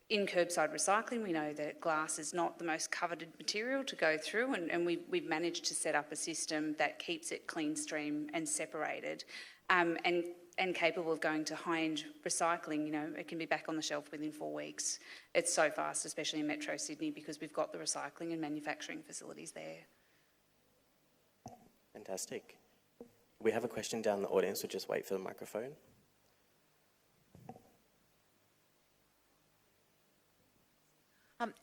in curbside recycling, we know that glass is not the most coveted material to go through, and we've managed to set up a system that keeps it clean stream and separated, and capable of going to high-end recycling. It can be back on the shelf within 4 weeks. It's so fast, especially in Metro Sydney, because we've got the recycling and manufacturing facilities there. Fantastic. We have a question down the audience, so just wait for the microphone.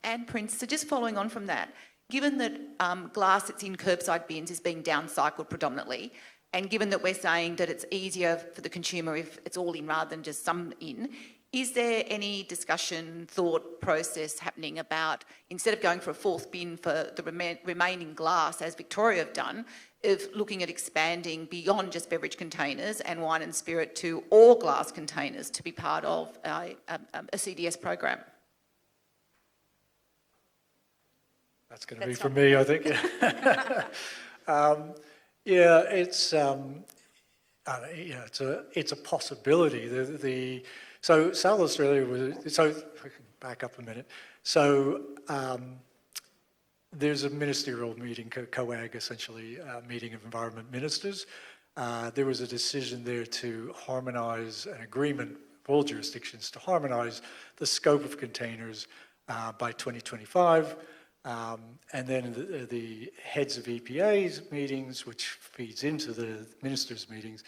Anne Prince, so just following on from that, given that glass that's in curbside bins is being downcycled predominantly, and given that we're saying that it's easier for the consumer if it's all in rather than just some in, is there any discussion, thought process happening about, instead of going for a fourth bin for the remaining glass, as Victoria have done, of looking at expanding beyond just beverage containers and wine and spirit to all glass containers to be part of a CDS program? That's going to be for me, I think. It's a possibility. So South Australia was. So if I can back up a minute. So there's a ministerial meeting, COAG essentially, meeting of environment ministers. There was a decision there to harmonise an agreement for all jurisdictions to harmonise the scope of containers by 2025. And then the heads of EPA's meetings, which feeds into the ministers' meetings,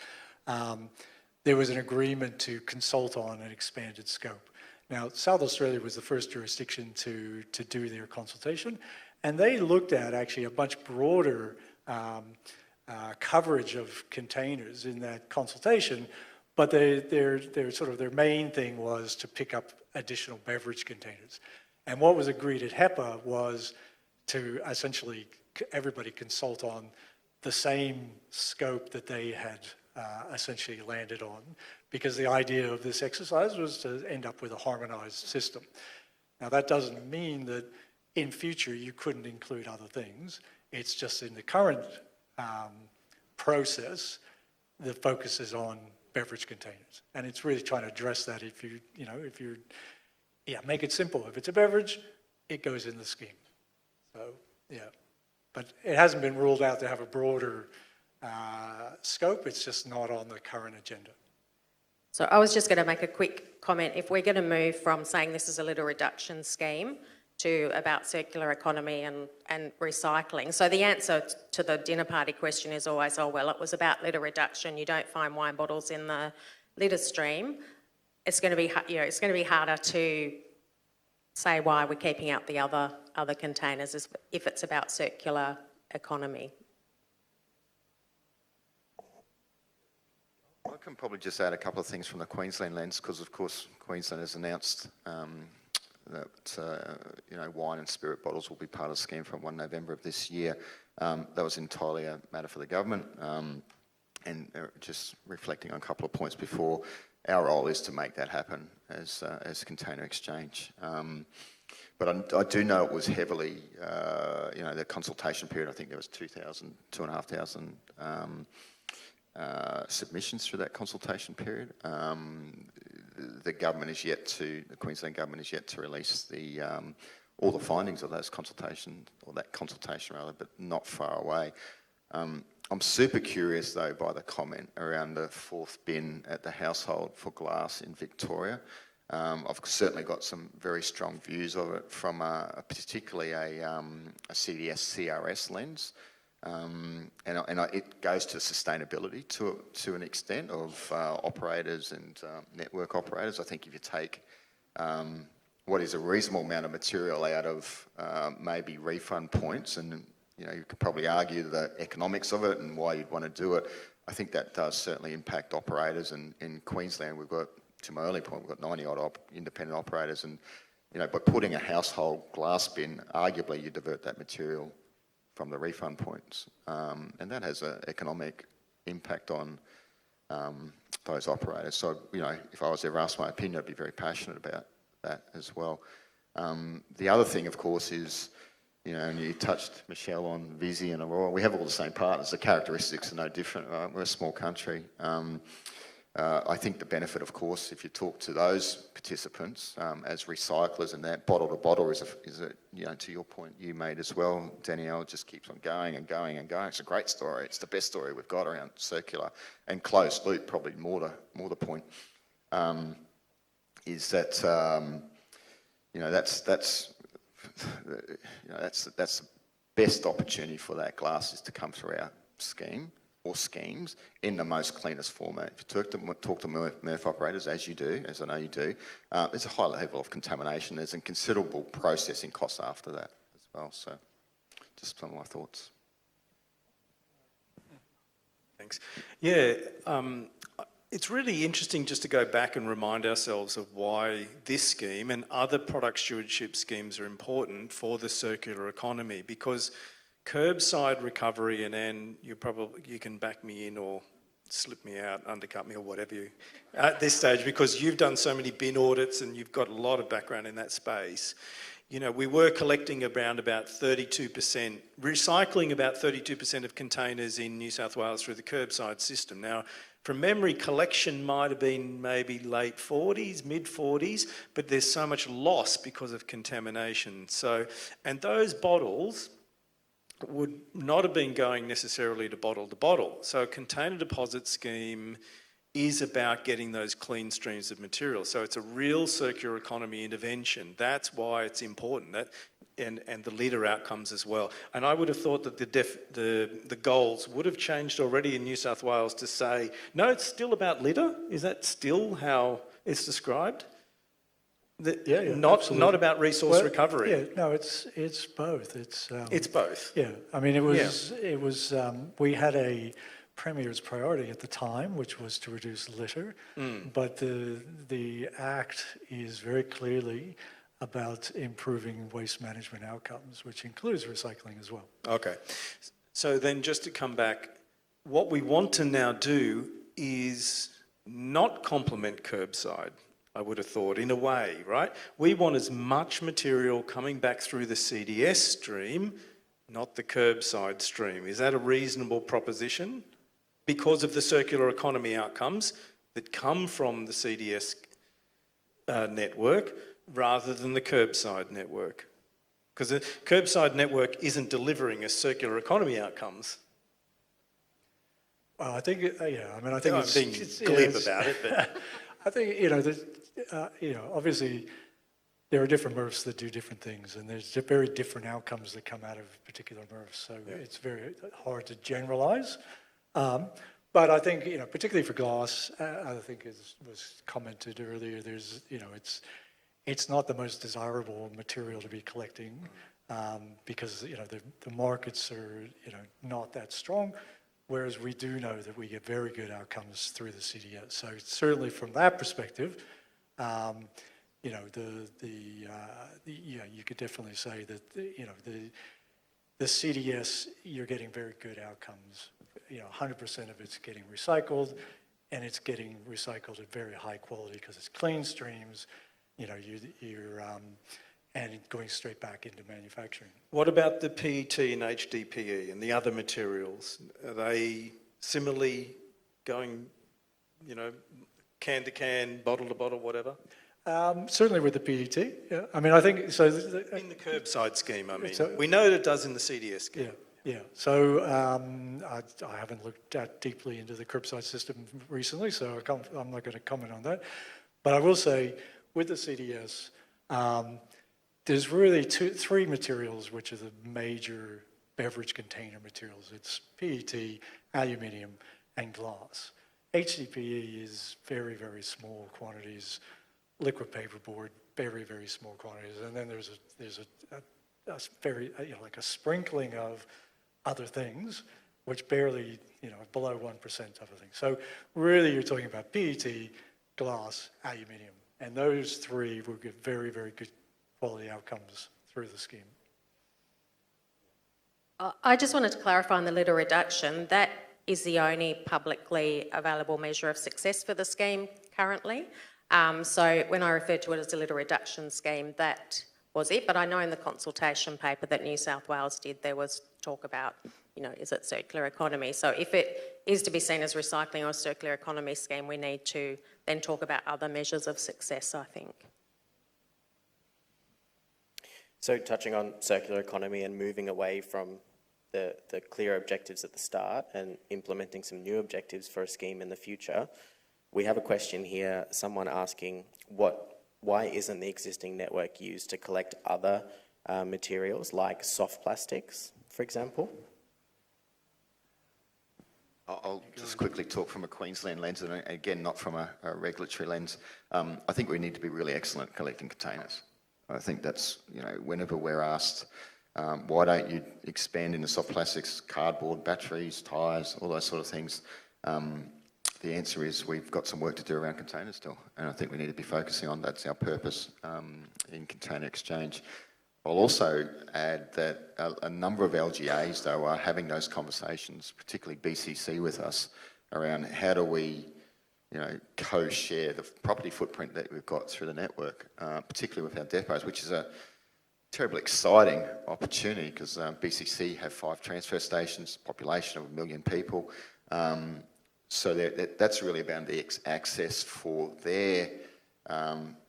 there was an agreement to consult on an expanded scope. Now, South Australia was the first jurisdiction to do their consultation, and they looked at actually a much broader coverage of containers in that consultation, but their main thing was to pick up additional beverage containers. And what was agreed at HEPA was to essentially everybody consult on the same scope that they had essentially landed on, because the idea of this exercise was to end up with a harmonised system. Now, that doesn't mean that in future you couldn't include other things. It's just in the current process, the focus is on beverage containers. And it's really trying to address that make it simple. If it's a beverage, it goes in the scheme. So, but it hasn't been ruled out to have a broader scope. It's just not on the current agenda. So I was just going to make a quick comment. If we're going to move from saying this is a litter reduction scheme to about circular economy and recycling. So the answer to the dinner party question is always, oh, well, it was about litter reduction. You don't find wine bottles in the litter stream. It's going to be harder to say why we're keeping out the other containers if it's about circular economy. I can probably just add a couple of things from the Queensland lens, because of course Queensland has announced that wine and spirit bottles will be part of the scheme from 1 November of this year. That was entirely a matter for the government, and just reflecting on a couple of points before, our role is to make that happen as container exchange. But I do know it was heavily, the consultation period, I think there was 2,500 submissions through that consultation period. The Queensland government is yet to release all the findings of that consultation, but not far away. I'm super curious though by the comment around the 4th bin at the household for glass in Victoria. I've certainly got some very strong views of it from particularly a CDS CRS lens. It goes to sustainability to an extent of operators and network operators. I think if you take what is a reasonable amount of material out of maybe refund points, and you could probably argue the economics of it and why you'd want to do it, I think that does certainly impact operators. And in Queensland, we've got, to my earlier point, we've got 90 odd independent operators, and by putting a household glass bin, arguably you divert that material from the refund points, and that has an economic impact on those operators. So, if I was ever asked my opinion, I'd be very passionate about that as well. The other thing, of course, is, and you touched, Michelle, on Visy and Aurora. We have all the same partners. The characteristics are no different, right? We're a small country. I think the benefit, of course, if you talk to those participants as recyclers, and that bottle to bottle is to your point you made as well, Danielle, it just keeps on going and going and going. It's a great story. It's the best story we've got around circular and closed loop. Probably more the point is that that's the best opportunity for that glass is to come through our scheme or schemes in the most cleanest format. If you talk to MRF operators, as you do, as I know you do, there's a high level of contamination. There's a considerable processing cost after that as well. So just some of my thoughts. Thanks. Yeah, it's really interesting just to go back and remind ourselves of why this scheme and other product stewardship schemes are important for the circular economy, because curbside recovery, and Anne, you can back me in or slip me out, undercut me or whatever you, at this stage, because you've done so many bin audits and you've got a lot of background in that space. We were collecting around about 32%, recycling about 32% of containers in New South Wales through the curbside system. Now, from memory, collection might have been maybe late 40s, mid 40s, but there's so much loss because of contamination. And those bottles would not have been going necessarily to bottle. So a container deposit scheme is about getting those clean streams of material. So it's a real circular economy intervention. That's why it's important, and the litter outcomes as well. And I would have thought that the goals would have changed already in New South Wales to say, no, it's still about litter. Is that still how it's described? Not about resource recovery. Yeah, no, it's both. It's both. Yeah, I mean, we had a Premier's priority at the time, which was to reduce litter, but the Act is very clearly about improving waste management outcomes, which includes recycling as well. Okay, so then just to come back, what we want to now do is not complement curbside, I would have thought, in a way, right? We want as much material coming back through the CDS stream, not the curbside stream. Is that a reasonable proposition? Because of the circular economy outcomes that come from the CDS network rather than the curbside network. Because the curbside network isn't delivering a circular economy outcomes. Well, I think, I think I'm being glib about it, but I think, obviously there are different MRFs that do different things, and there's very different outcomes that come out of particular MRFs. So it's very hard to generalise. But I think, particularly for glass, I think as was commented earlier, there's, it's not the most desirable material to be collecting because, the markets are, not that strong, whereas we do know that we get very good outcomes through the CDS. So certainly from that perspective, you could definitely say that, the CDS, you're getting very good outcomes. 100% of it's getting recycled, and it's getting recycled at very high quality because it's clean streams. and going straight back into manufacturing. What about the PET and HDPE and the other materials? Are they similarly going, can to can, bottle to bottle, whatever? Certainly with the PET, yeah. I mean, I think, so... In the curbside scheme, I mean. So- We know it does in the CDS scheme. Yeah. So I haven't looked that deeply into the curbside system recently, so I'm not going to comment on that. But I will say, with the CDS, there's really three materials which are the major beverage container materials. It's PET, aluminium, and glass. HDPE is very, very small quantities. Liquid paperboard, very, very small quantities. And then there's a very, like a sprinkling of other things, which barely, below 1% other things. So really you're talking about PET, glass, aluminium. And those three will give very, very good quality outcomes through the scheme. I just wanted to clarify on the litter reduction. That is the only publicly available measure of success for the scheme currently. So when I referred to it as a litter reduction scheme, that was it. But I know in the consultation paper that New South Wales did, there was talk about, is it circular economy? So if it is to be seen as recycling or a circular economy scheme, we need to then talk about other measures of success, I think. So touching on circular economy and moving away from the clear objectives at the start and implementing some new objectives for a scheme in the future, we have a question here, someone asking why isn't the existing network used to collect other materials like soft plastics, for example? I'll just quickly talk from a Queensland lens, and again, not from a regulatory lens. I think we need to be really excellent at collecting containers. I think that's, whenever we're asked, why don't you expand into soft plastics, cardboard, batteries, tyres, all those sort of things, the answer is we've got some work to do around containers still, and I think we need to be focusing on that's our purpose in container exchange. I'll also add that a number of LGAs, though, are having those conversations, particularly BCC with us, around how do we, co-share the property footprint that we've got through the network, particularly with our depots, which is a terribly exciting opportunity because BCC have 5 transfer stations, population of 1 million people. So that's really about the access for their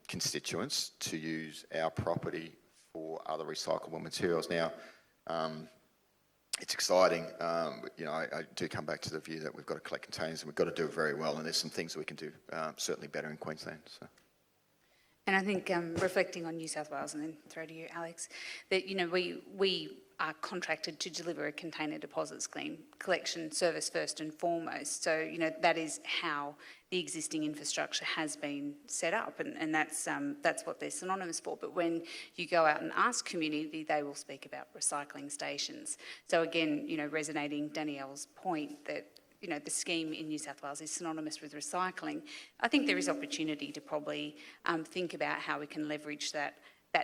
constituents to use our property for other recyclable materials. Now, it's exciting. I do come back to the view that we've got to collect containers and we've got to do it very well, and there's some things that we can do certainly better in Queensland. So. And I think reflecting on New South Wales, and then throw to you, Alex, that we are contracted to deliver a container deposit scheme, collection service first and foremost. So that is how the existing infrastructure has been set up, and that's what they're synonymous for. But when you go out and ask community, they will speak about recycling stations. So again, resonating Danielle's point that the scheme in New South Wales is synonymous with recycling. I think there is opportunity to probably think about how we can leverage that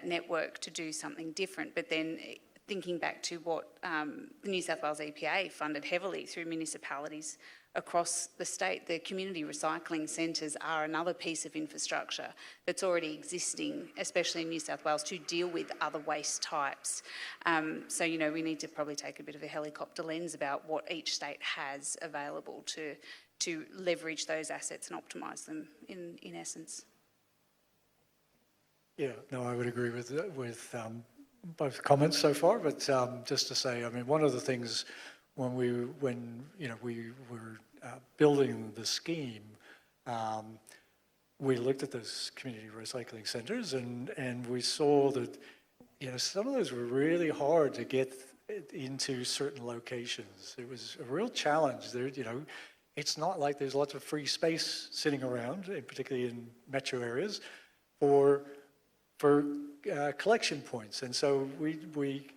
network to do something different. But then thinking back to what the New South Wales EPA funded heavily through municipalities across the state, the community recycling centres are another piece of infrastructure that's already existing, especially in New South Wales, to deal with other waste types. So, we need to probably take a bit of a helicopter lens about what each state has available to leverage those assets and optimise them in essence. Yeah, no, I would agree with both comments so far, but just to say, one of the things when we were building the scheme, we looked at those community recycling centres and we saw that some of those were really hard to get into certain locations. It was a real challenge. There, it's not like there's lots of free space sitting around, particularly in metro areas, for collection points. And so we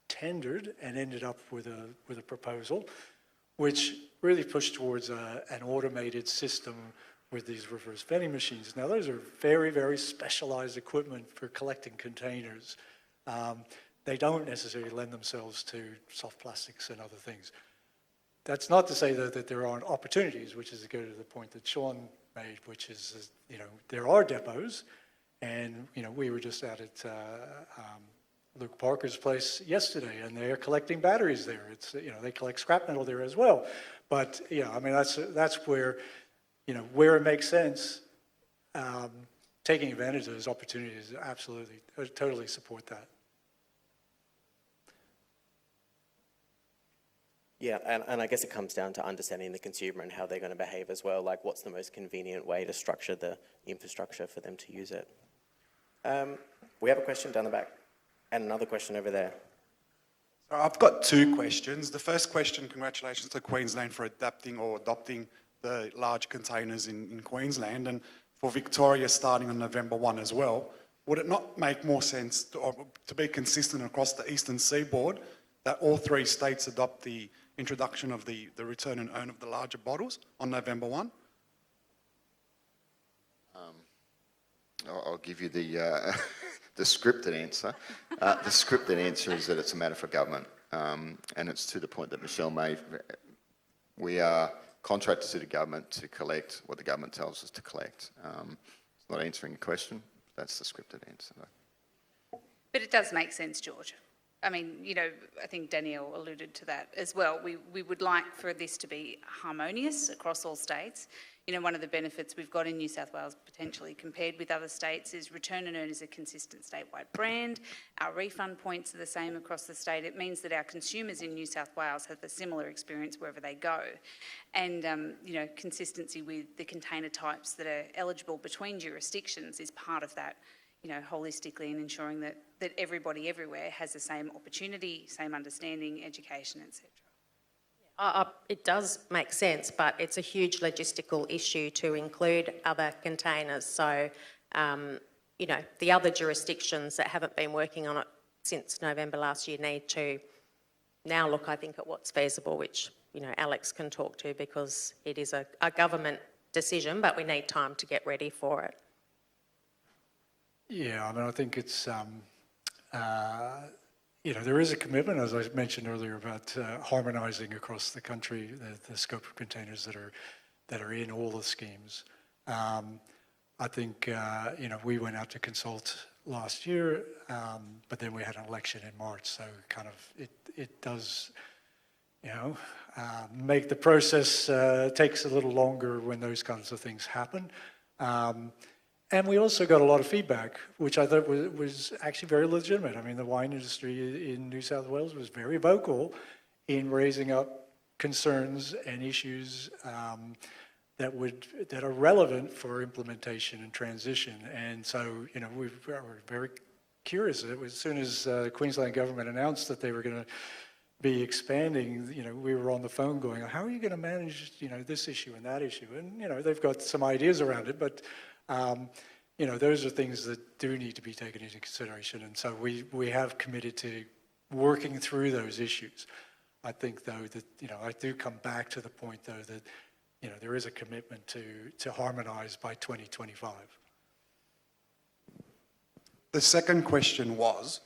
tendered and ended up with a proposal which really pushed towards an automated system with these reverse vending machines. Now those are very, very specialized equipment for collecting containers. They don't necessarily lend themselves to soft plastics and other things. That's not to say that there aren't opportunities, which is to go to the point that Sean made, which is, there are depots And, we were just out at Luke Parker's place yesterday, and they're collecting batteries there. It's, they collect scrap metal there as well. But, that's where, where it makes sense, taking advantage of those opportunities, absolutely, I totally support that. Yeah, and I guess it comes down to understanding the consumer and how they're going to behave as well. Like, what's the most convenient way to structure the infrastructure for them to use it? We have a question down the back, and another question over there. So I've got two questions. The first question, congratulations to Queensland for adapting or adopting the large containers in Queensland, and for Victoria starting on November 1 as well. Would it not make more sense to be consistent across the eastern seaboard that all three states adopt the introduction of the return and earn of the larger bottles on November 1? I'll give you the scripted answer. The scripted answer is that it's a matter for government, and it's to the point that Michelle made. We are contracted to the government to collect what the government tells us to collect. It's not answering the question. That's the scripted answer. But it does make sense, George. I mean, I think Danielle alluded to that as well. We would like for this to be harmonious across all states. One of the benefits we've got in New South Wales, potentially compared with other states, is Return and Earn is a consistent statewide brand. Our refund points are the same across the state. It means that our consumers in New South Wales have a similar experience wherever they go. And, consistency with the container types that are eligible between jurisdictions is part of that, holistically, and ensuring that everybody everywhere has the same opportunity, same understanding, education, etc. It does make sense, but it's a huge logistical issue to include other containers. So, the other jurisdictions that haven't been working on it since November last year need to now look, I think, at what's feasible, which, Alex can talk to, because it is a government decision, but we need time to get ready for it. Yeah, I think it's, there is a commitment, as I mentioned earlier, about harmonising across the country the scope of containers that are in all the schemes. I think, we went out to consult last year, but then we had an election in March, so kind of it does, make the process takes a little longer when those kinds of things happen. And we also got a lot of feedback, which I thought was actually very legitimate. I mean, the wine industry in New South Wales was very vocal in raising up concerns and issues that are relevant for implementation and transition. And so, we were very curious. As soon as the Queensland government announced that they were going to be expanding, we were on the phone going, how are you going to manage, this issue and that issue? And, they've got some ideas around it, but those are things that do need to be taken into consideration. And so we have committed to working through those issues. I think, though, that, I do come back to the point, though, that, there is a commitment to harmonise by 2025. The second question was,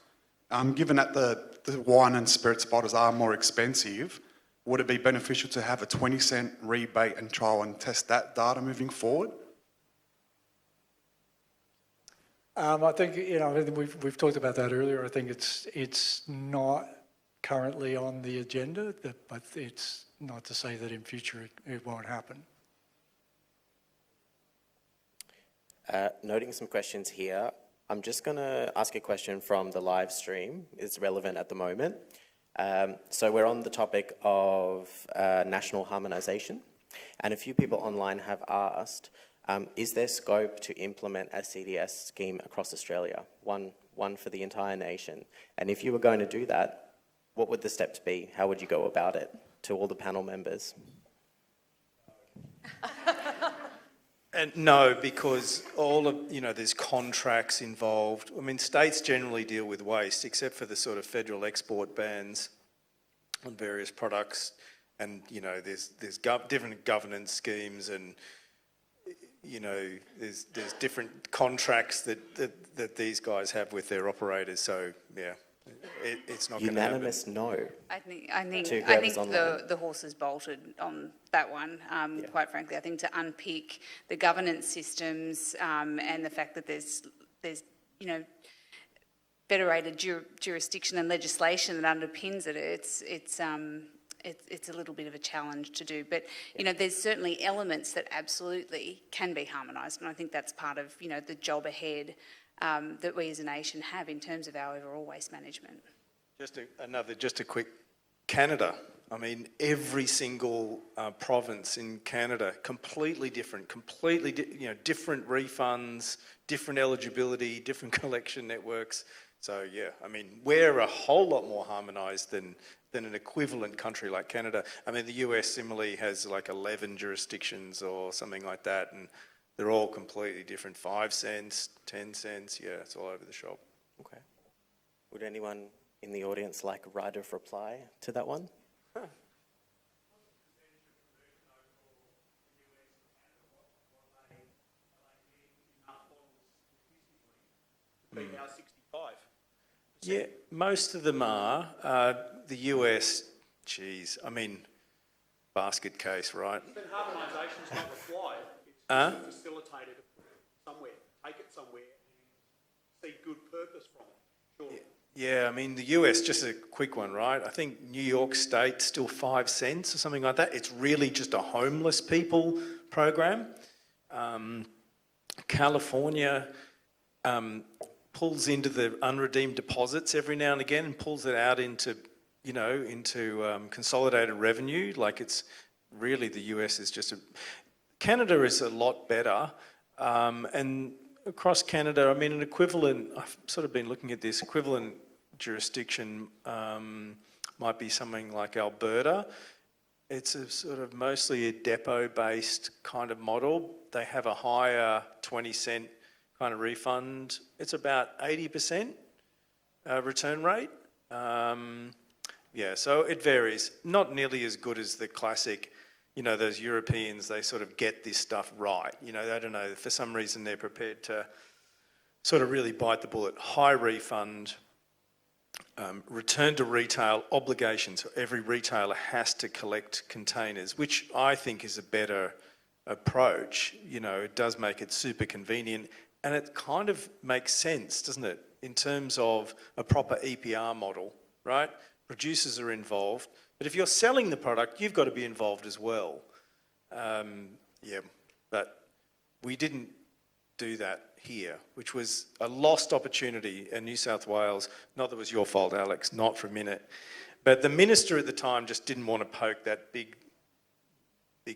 given that the wine and spirits bottles are more expensive, would it be beneficial to have a 20-cent rebate and trial and test that data moving forward? I think, we've talked about that earlier. I think it's not currently on the agenda, but it's not to say that in future it won't happen. Noting some questions here, I'm just going to ask a question from the live stream. It's relevant at the moment. So we're on the topic of national harmonisation, and a few people online have asked, is there scope to implement a CDS scheme across Australia, one for the entire nation? And if you were going to do that, what would the steps be? How would you go about it, to all the panel members? And no, because all of, there's contracts involved. I mean, states generally deal with waste, except for the sort of federal export bans on various products. And, there's different governance schemes, and, there's different contracts that these guys have with their operators. So, yeah, it's not going to happen. Unanimous no. I think the horse is bolted on that one. Quite frankly, I think to unpick the governance systems and the fact that there's there's, you know, federated jurisdiction and legislation that underpins it, it's a little bit of a challenge to do. But, you know, there's certainly elements that absolutely can be harmonised, and I think that's part of, you know, the job ahead that we as a nation have in terms of our overall waste management. Just a quick, Canada. I mean, every single province in Canada, completely different, different refunds, different eligibility, different collection networks. So yeah, I mean, we're a whole lot more harmonised than an equivalent country like Canada. I mean, the US similarly has like 11 jurisdictions or something like that, and they're all completely different. 5 cents, 10 cents, yeah, it's all over the shop. Okay. Would anyone in the audience like a right of reply to that one? Now 65. Yeah, most of them are. The US, geez, I mean, basket case, right? But harmonisation's not required. It's facilitated somewhere. Take it somewhere and see good purpose from it. Sure. Yeah, I mean, the US, just a quick one, right? I think New York State still 5 cents or something like that. It's really just a homeless people program. California pulls into the unredeemed deposits every now and again and pulls it out into consolidated revenue. Like, it's really, the US is just Canada is a lot better. And across Canada, I mean, an equivalent, I've sort of been looking at this, equivalent jurisdiction might be something like Alberta. It's a sort of mostly a depot-based kind of model. They have a higher 20-cent kind of refund. It's about 80% return rate. Yeah, so it varies. Not nearly as good as the classic, you know, those Europeans, they sort of get this stuff right. You know, I don't know, for some reason they're prepared to sort of really bite the bullet. High refund, return to retail obligation. So every retailer has to collect containers, which I think is a better approach. You know, it does make it super convenient, and it kind of makes sense, doesn't it, in terms of a proper EPR model, right? Producers are involved, but if you're selling the product, you've got to be involved as well. Yeah, but we didn't do that here, which was a lost opportunity in New South Wales. Not that it was your fault, Alex, not for a minute. But the minister at the time just didn't want to poke that big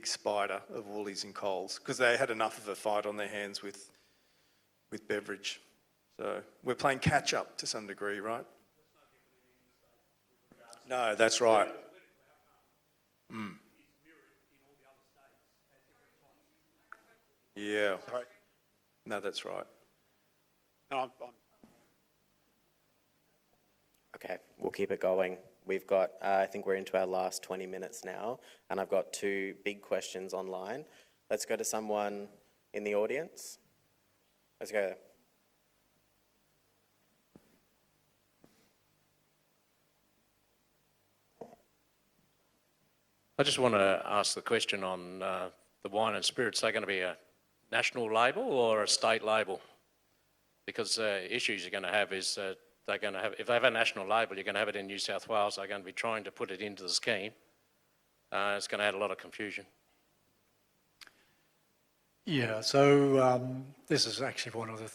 spider of Woolies and Coles, because they had enough of a fight on their hands with beverage. So we're playing catch up to some degree, right? No, that's right. Yeah. Sorry. No, that's right. No, Okay, we'll keep it going. We've got, I think we're into our last 20 minutes now, and I've got 2 big questions online. Let's go to someone in the audience. Let's go. I just want to ask the question on the wine and spirits. Are they going to be a national label or a state label? Because issues you're going to have is they're going to have, if they have a national label, you're going to have it in New South Wales. They're going to be trying to put it into the scheme. It's going to add a lot of confusion. Yeah, so this is actually one of the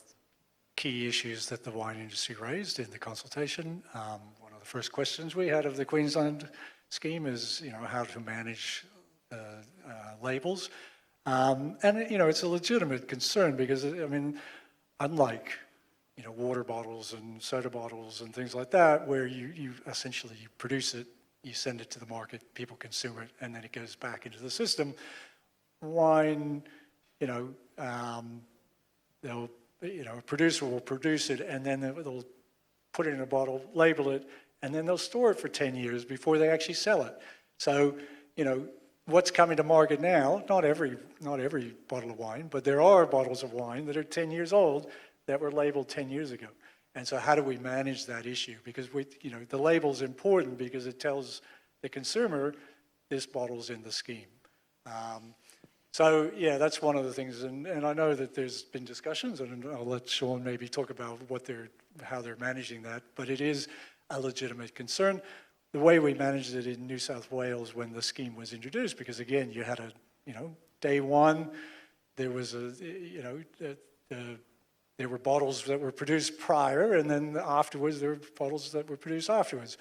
key issues that the wine industry raised in the consultation. One of the first questions we had of the Queensland scheme is, you know, how to manage labels. And, you know, it's a legitimate concern because, I mean, unlike, you know, water bottles and soda bottles and things like that, where you essentially produce it, you send it to the market, people consume it, and then it goes back into the system. Wine, you know, a producer will produce it and then they'll put it in a bottle, label it, and then they'll store it for 10 years before they actually sell it. So, you know, what's coming to market now, not every bottle of wine, but there are bottles of wine that are 10 years old that were labeled 10 years ago. And so how do we manage that issue? Because you know, the label's important because it tells the consumer this bottle's in the scheme. So, yeah, that's one of the things, and I know that there's been discussions, and I'll let Sean maybe talk about how they're managing that, but it is a legitimate concern. The way we managed it in New South Wales when the scheme was introduced, because again, you had day one, there was there were bottles that were produced prior, and then afterwards there were bottles that were produced afterwards.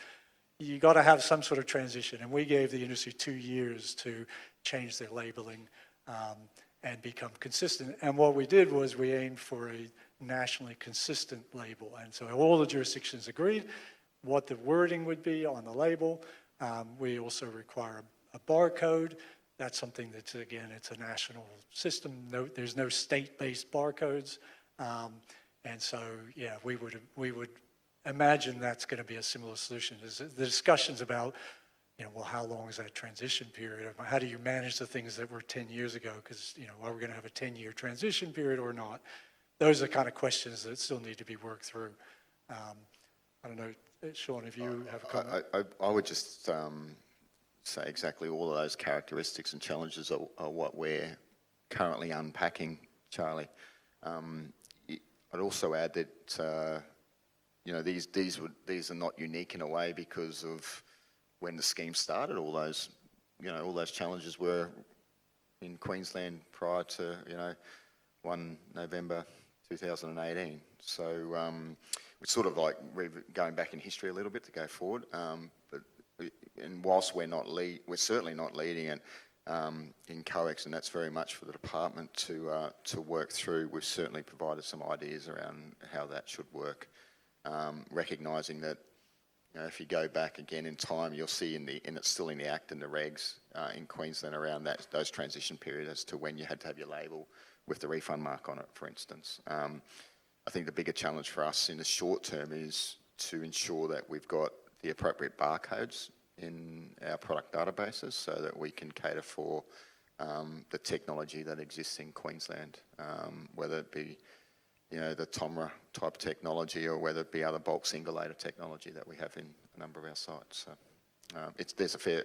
You got to have some sort of transition, and we gave the industry 2 years to change their labeling and become consistent. And what we did was we aimed for a nationally consistent label, and so all the jurisdictions agreed what the wording would be on the label. We also require a barcode. That's something that's, again, it's a national system. There's no state-based barcodes. And so, yeah, we would imagine that's going to be a similar solution. There's the discussions about, well, how long is that transition period? How do you manage the things that were 10 years ago? Because, are we going to have a 10-year transition period or not? Those are kind of questions that still need to be worked through. I don't know, Sean, if you have a comment. I would just say exactly all of those characteristics and challenges are what we're currently unpacking, Charlie. I'd also add that these are not unique in a way because of when the scheme started. All those challenges were in Queensland prior to 1 November 2018. So it's sort of like going back in history a little bit to go forward. And whilst we're certainly not leading it in COEX, and that's very much for the department to work through. We've certainly provided some ideas around how that should work, recognising that if you go back again in time, you'll see it's still in the Act and the regs in Queensland around those transition periods as to when you had to have your label with the refund mark on it, for instance. I think the bigger challenge for us in the short term is to ensure that we've got the appropriate barcodes in our product databases so that we can cater for the technology that exists in Queensland, whether it be the TOMRA type technology or whether it be other bulk singulator technology that we have in a number of our sites. So there's a fair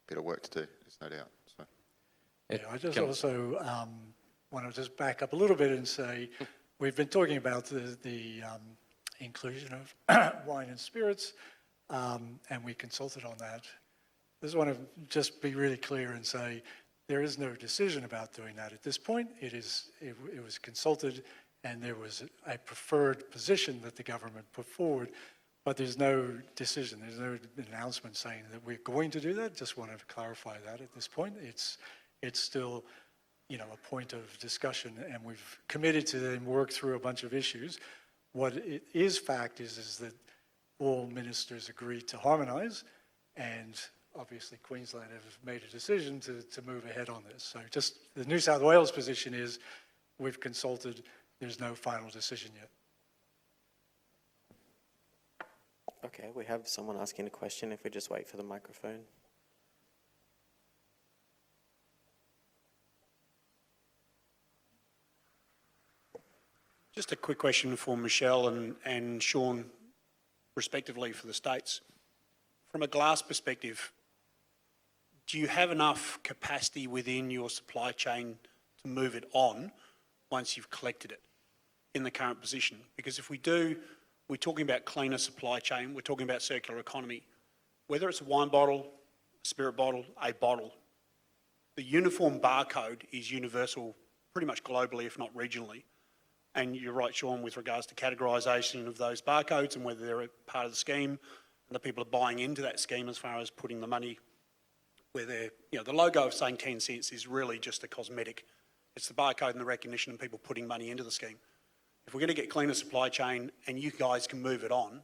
bit of work to do, there's no doubt. So. Yeah, I just also want to just back up a little bit and say we've been talking about the inclusion of wine and spirits, and we consulted on that. I just want to just be really clear and say there is no decision about doing that at this point. It was consulted, and there was a preferred position that the government put forward, but there's no decision. There's no announcement saying that we're going to do that. Just wanted to clarify that at this point. It's still, a point of discussion, and we've committed to then work through a bunch of issues. What it is fact is that all ministers agreed to harmonise, and obviously Queensland have made a decision to move ahead on this. So just the New South Wales position is we've consulted, there's no final decision yet. Okay, we have someone asking a question if we just wait for the microphone. Just a quick question for Michelle and Sean, respectively, for the states. From a glass perspective, do you have enough capacity within your supply chain to move it on once you've collected it in the current position? Because if we do, we're talking about cleaner supply chain, we're talking about circular economy. Whether it's a wine bottle, a spirit bottle, a bottle, the uniform barcode is universal pretty much globally, if not regionally. And you're right, Sean, with regards to categorisation of those barcodes and whether they're a part of the scheme and the people are buying into that scheme as far as putting the money where they're, the logo of saying 10 cents is really just a cosmetic. It's the barcode and the recognition and people putting money into the scheme. If we're going to get cleaner supply chain and you guys can move it on,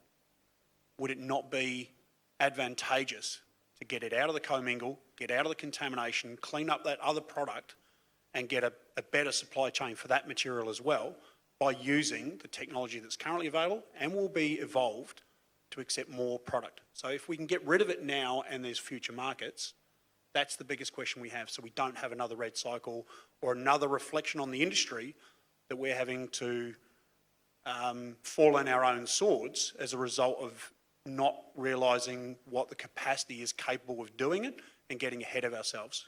would it not be advantageous to get it out of the commingle, get out of the contamination, clean up that other product and get a better supply chain for that material as well by using the technology that's currently available and will be evolved to accept more product? So if we can get rid of it now and there's future markets, that's the biggest question we have, so we don't have another red cycle or another reflection on the industry that we're having to fall on our own swords as a result of not realising what the capacity is capable of doing it and getting ahead of ourselves.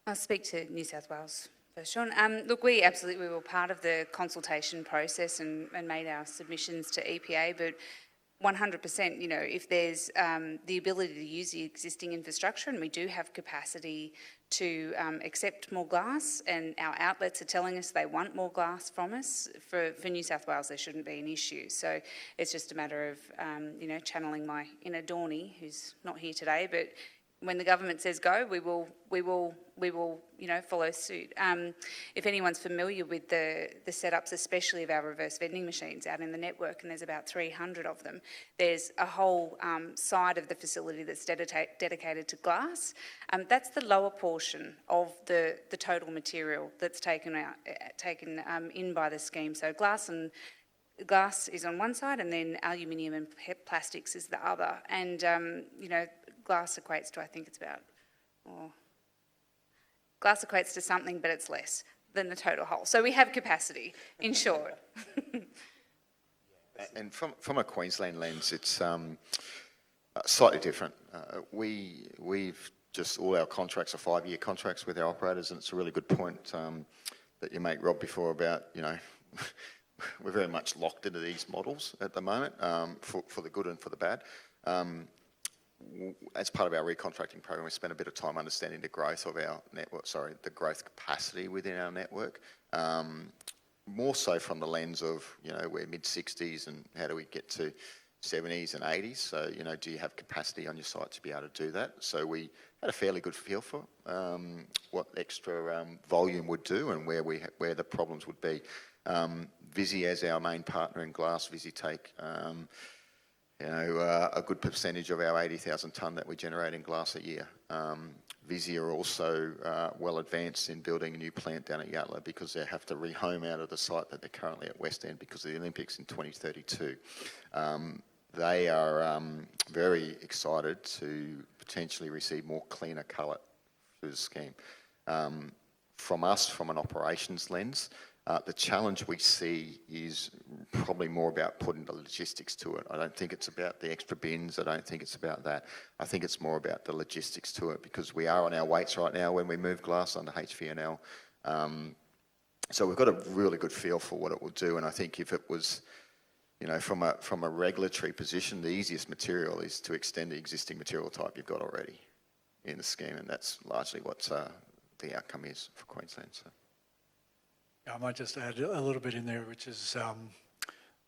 I'll speak to New South Wales first, Sean. Look, we absolutely were part of the consultation process and made our submissions to EPA, but 100%, you know, if there's the ability to use the existing infrastructure, and we do have capacity to accept more glass, and our outlets are telling us they want more glass from us, for New South Wales there shouldn't be an issue. So it's just a matter of, you know, channeling my inner Dawny, who's not here today, but when the government says go, we will, you know, follow suit. If anyone's familiar with the setups, especially of our reverse vending machines out in the network, and there's about 300 of them, there's a whole side of the facility that's dedicated to glass. That's the lower portion of the total material that's taken in by the scheme. So glass is on one side, and then aluminium and plastics is the other. And you know, glass equates to, I think it's about, glass equates to something, but it's less than the total whole. So we have capacity, in short. And from a Queensland lens, it's slightly different. We've just, all our contracts are 5-year contracts with our operators, and it's a really good point that you make, Rob, before about, you know, we're very much locked into these models at the moment, for the good and for the bad. As part of our recontracting program, we spent a bit of time understanding the growth of our network, the growth capacity within our network, more so from the lens of, you know, we're mid-60s and how do we get to 70s and 80s? So, you know, do you have capacity on your site to be able to do that? So we had a fairly good feel for what extra volume would do and where the problems would be. Visi, as our main partner in glass, Visi take you know, a good percentage of our 80,000 tonne that we generate in glass a year. Visi are also well advanced in building a new plant down at Yatala because they have to rehome out of the site that they're currently at West End because of the Olympics in 2032. They are very excited to potentially receive more cleaner cullet through the scheme. From us, from an operations lens, the challenge we see is probably more about putting the logistics to it. I don't think it's about the extra bins. I don't think it's about that. I think it's more about the logistics to it because we are on our weights right now when we move glass under HVNL. So we've got a really good feel for what it will do. And I think if it was, you know, from a regulatory position, the easiest material is to extend the existing material type you've got already in the scheme. And that's largely what the outcome is for Queensland. So. I might just add a little bit in there, which is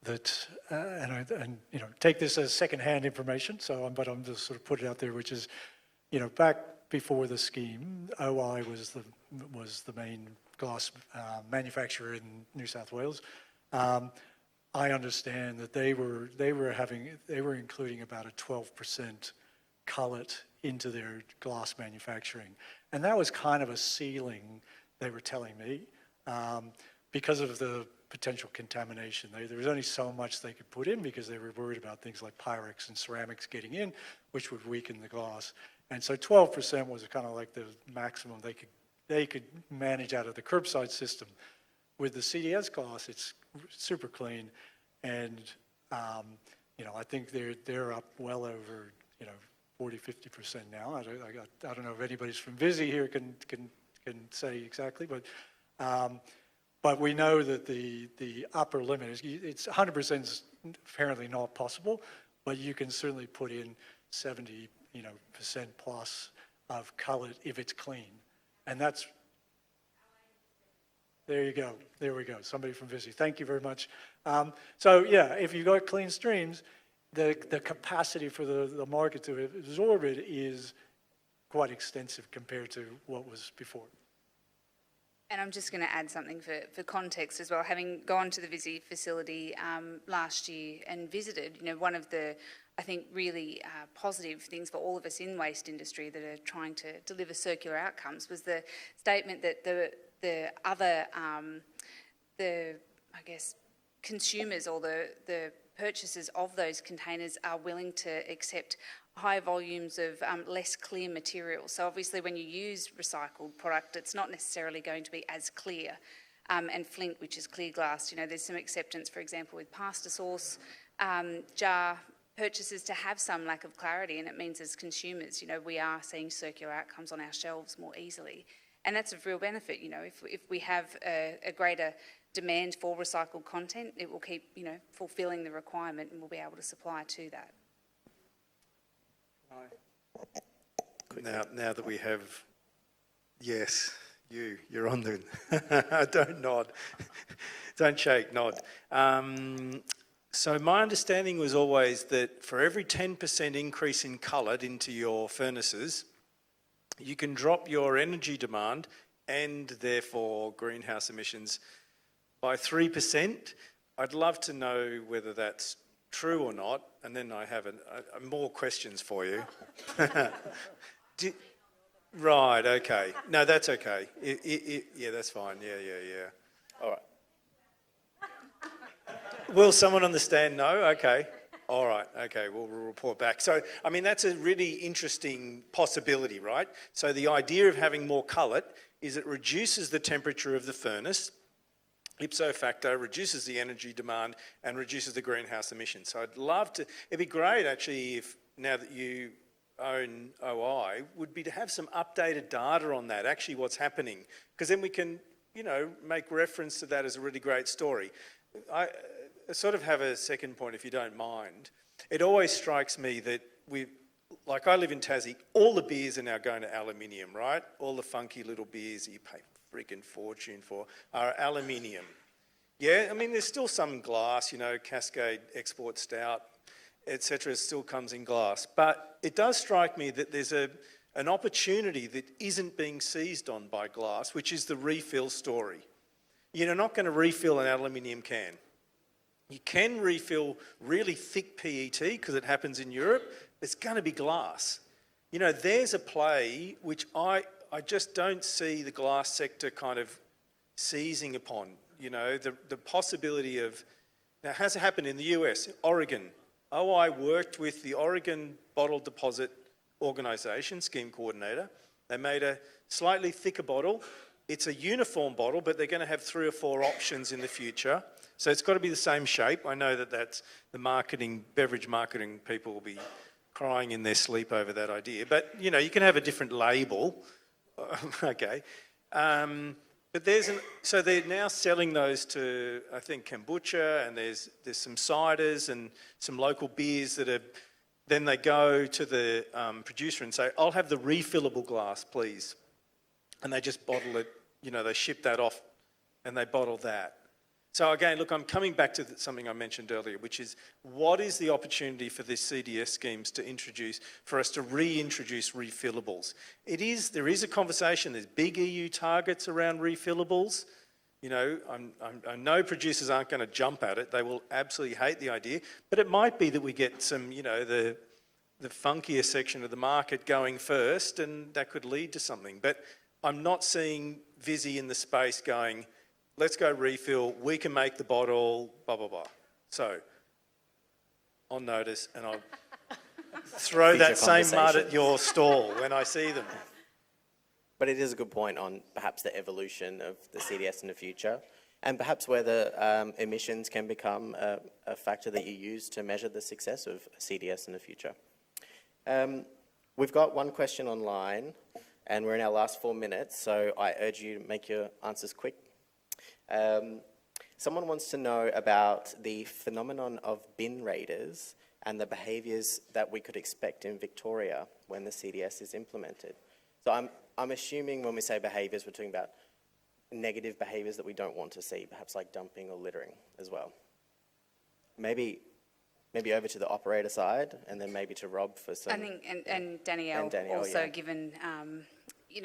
that, and you know, take this as second-hand information. So, but I'm just sort of put it out there, which is, you know, back before the scheme, OI was the main glass manufacturer in New South Wales. I understand that they were including about a 12% cullet into their glass manufacturing, and that was kind of a ceiling. They were telling me. Because of the potential contamination. There was only so much they could put in because they were worried about things like Pyrex and ceramics getting in, which would weaken the glass. And so 12% was kind of like the maximum they could manage out of the curbside system. With the CDS glass, it's super clean, and you know, I think they're up well over, you know, 40-50% now. I don't know if anybody's from Visi here can say exactly, but we know that the upper limit is, it's 100% is apparently not possible, but you can certainly put in 70% plus of cullet if it's clean, and that's. There you go. There we go. Somebody from Visi. Thank you very much. So yeah, if you've got clean streams, the capacity for the market to absorb it is quite extensive compared to what was before. And I'm just going to add something for context as well. Having gone to the Visi facility last year and visited, you know, one of the, I think, really positive things for all of us in waste industry that are trying to deliver circular outcomes was the statement that the other, I guess, consumers or the purchasers of those containers are willing to accept high volumes of less clear material. So obviously when you use recycled product, it's not necessarily going to be as clear. And flint, which is clear glass, you know, there's some acceptance, for example, with pasta sauce jar purchases to have some lack of clarity, and it means as consumers, you know, we are seeing circular outcomes on our shelves more easily. And that's a real benefit, if we have a greater demand for recycled content, it will keep, fulfilling the requirement and we'll be able to supply to that. Now that we have, yes, you're on the, don't nod, don't shake, nod. So my understanding was always that for every 10% increase in coloured into your furnaces, you can drop your energy demand and therefore greenhouse emissions by 3%. I'd love to know whether that's true or not, and then I have more questions for you. Right, okay. No, that's okay. Yeah, that's fine. Yeah. All right. Will someone on the stand know? Okay. All right, okay, we'll report back. So, I mean, that's a really interesting possibility, right? So the idea of having more cullet is it reduces the temperature of the furnace, ipso facto, reduces the energy demand and reduces the greenhouse emissions. So I'd love to, it'd be great actually if, now that you own OI, would be to have some updated data on that, actually what's happening, because then we can, make reference to that as a really great story. I sort of have a second point, if you don't mind. It always strikes me that like I live in Tassie, all the beers are now going to aluminium, right? All the funky little beers that you pay freaking fortune for are aluminium. Yeah, I mean, there's still some glass, Cascade Export Stout, etc. still comes in glass. But it does strike me that there's an opportunity that isn't being seized on by glass, which is the refill story. You're not going to refill an aluminium can. You can refill really thick PET because it happens in Europe. It's going to be glass. There's a play which I just don't see the glass sector kind of seizing upon. The possibility of, now has it happened in the US, Oregon? OI worked with the Oregon Bottle Deposit Organisation, scheme coordinator. They made a slightly thicker bottle. It's a uniform bottle, but they're going to have 3 or 4 options in the future. So it's got to be the same shape. I know that's the beverage marketing people will be crying in their sleep over that idea. But, you can have a different label. Okay. But so they're now selling those to, I think, kombucha, and there's some ciders and some local beers then they go to the producer and say, I'll have the refillable glass, please. And they just bottle it, they ship that off and they bottle that. So again, look, I'm coming back to something I mentioned earlier, which is what is the opportunity for these CDS schemes for us to reintroduce refillables? There is a conversation, there's big EU targets around refillables. I know producers aren't going to jump at it, they will absolutely hate the idea, but it might be that we get some, the funkier section of the market going first, and that could lead to something. But I'm not seeing Visi in the space going, let's go refill, we can make the bottle, blah, blah, blah. So, on notice, and I'll throw that same mud at your stall when I see them. But it is a good point on perhaps the evolution of the CDS in the future, and perhaps whether emissions can become a factor that you use to measure the success of CDS in the future. We've got one question online, and we're in our last 4 minutes, so I urge you to make your answers quick. Someone wants to know about the phenomenon of bin raiders and the behaviours that we could expect in Victoria when the CDS is implemented. So I'm assuming when we say behaviours, we're talking about negative behaviours that we don't want to see, perhaps like dumping or littering as well. Maybe over to the operator side, and then maybe to Rob for some... I think, and Danielle also, yeah. Given...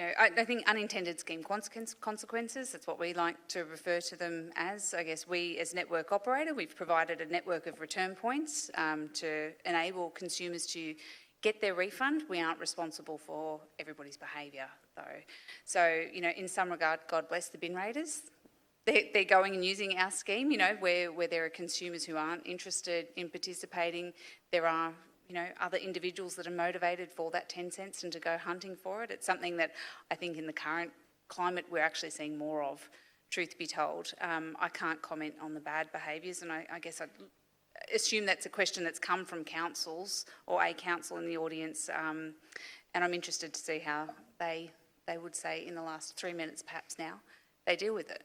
I think unintended scheme consequences, that's what we like to refer to them as. I guess we, as network operator, we've provided a network of return points to enable consumers to get their refund. We aren't responsible for everybody's behaviour, though. So, in some regard, God bless the bin raiders. They're going and using our scheme, where there are consumers who aren't interested in participating. There are other individuals that are motivated for that 10 cents and to go hunting for it. It's something that I think in the current climate we're actually seeing more of, truth be told. I can't comment on the bad behaviours, and I guess I'd assume that's a question that's come from councils or a council in the audience, and I'm interested to see how they they would say in the last 3 minutes perhaps now, they deal with it.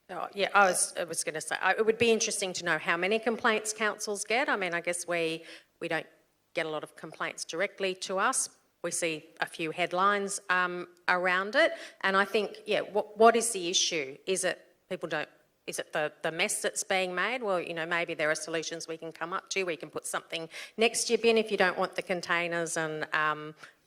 Oh, yeah, I was going to say, it would be interesting to know how many complaints councils get. I mean, I guess we don't get a lot of complaints directly to us. We see a few headlines around it. And I think, yeah, what is the issue? Is it is it the mess that's being made? Well, you know, maybe there are solutions we can come up to. We can put something next to your bin if you don't want the containers and,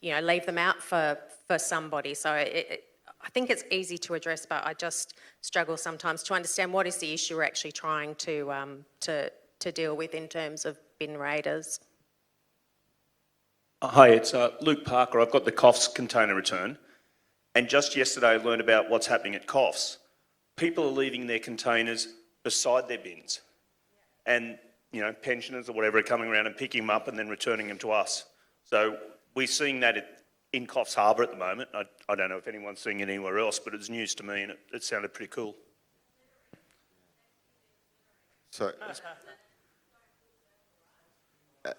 you know, leave them out for somebody. So I think it's easy to address, but I just struggle sometimes to understand what is the issue we're actually trying to deal with in terms of bin raiders. Hi, it's Luke Parker. I've got the Coffs container return. And just yesterday I learned about what's happening at Coffs. People are leaving their containers beside their bins. And, you know, pensioners or whatever are coming around and picking them up and then returning them to us. So we're seeing that in Coffs Harbour at the moment. I don't know if anyone's seeing it anywhere else, but it's news to me and it sounded pretty cool. So, Yeah,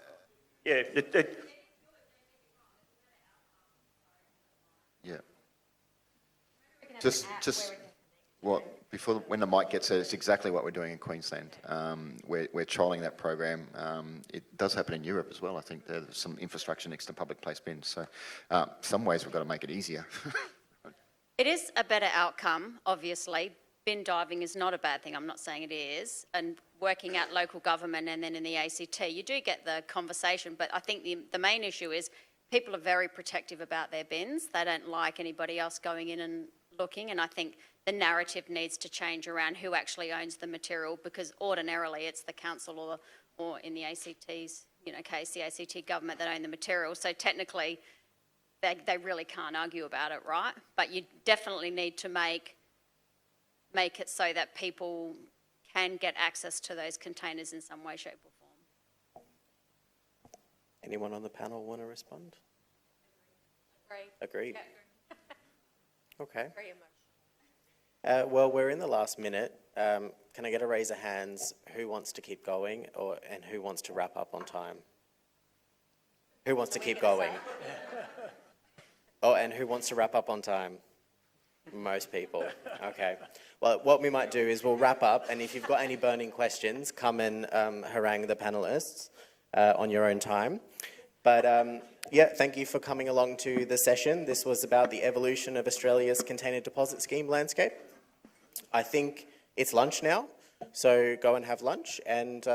yeah. Just when the mic gets there, it's exactly what we're doing in Queensland. We're trialling that program. It does happen in Europe as well. I think there's some infrastructure next to public place bins. So, some ways we've got to make it easier. It is a better outcome, obviously. Bin diving is not a bad thing. I'm not saying it is. And working at local government and then in the ACT, you do get the conversation. But I think the main issue is people are very protective about their bins. They don't like anybody else going in and looking. And I think the narrative needs to change around who actually owns the material, because ordinarily it's the council or in the ACT's, you know, case, the ACT government that own the material. So technically, they really can't argue about it, right? But you definitely need to make it so that people can get access to those containers in some way, shape or form. Anyone on the panel want to respond? Agreed. Okay. Well, we're in the last minute. Can I get a raise of hands? Who wants to keep going, and who wants to wrap up on time? Who wants to keep going? Oh, and who wants to wrap up on time? Most people. Okay. Well, what we might do is we'll wrap up, and if you've got any burning questions, come and harangue the panellists on your own time. But yeah, thank you for coming along to the session. This was about the evolution of Australia's container deposit scheme landscape. I think it's lunch now, so go and have lunch and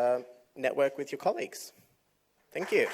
network with your colleagues. Thank you.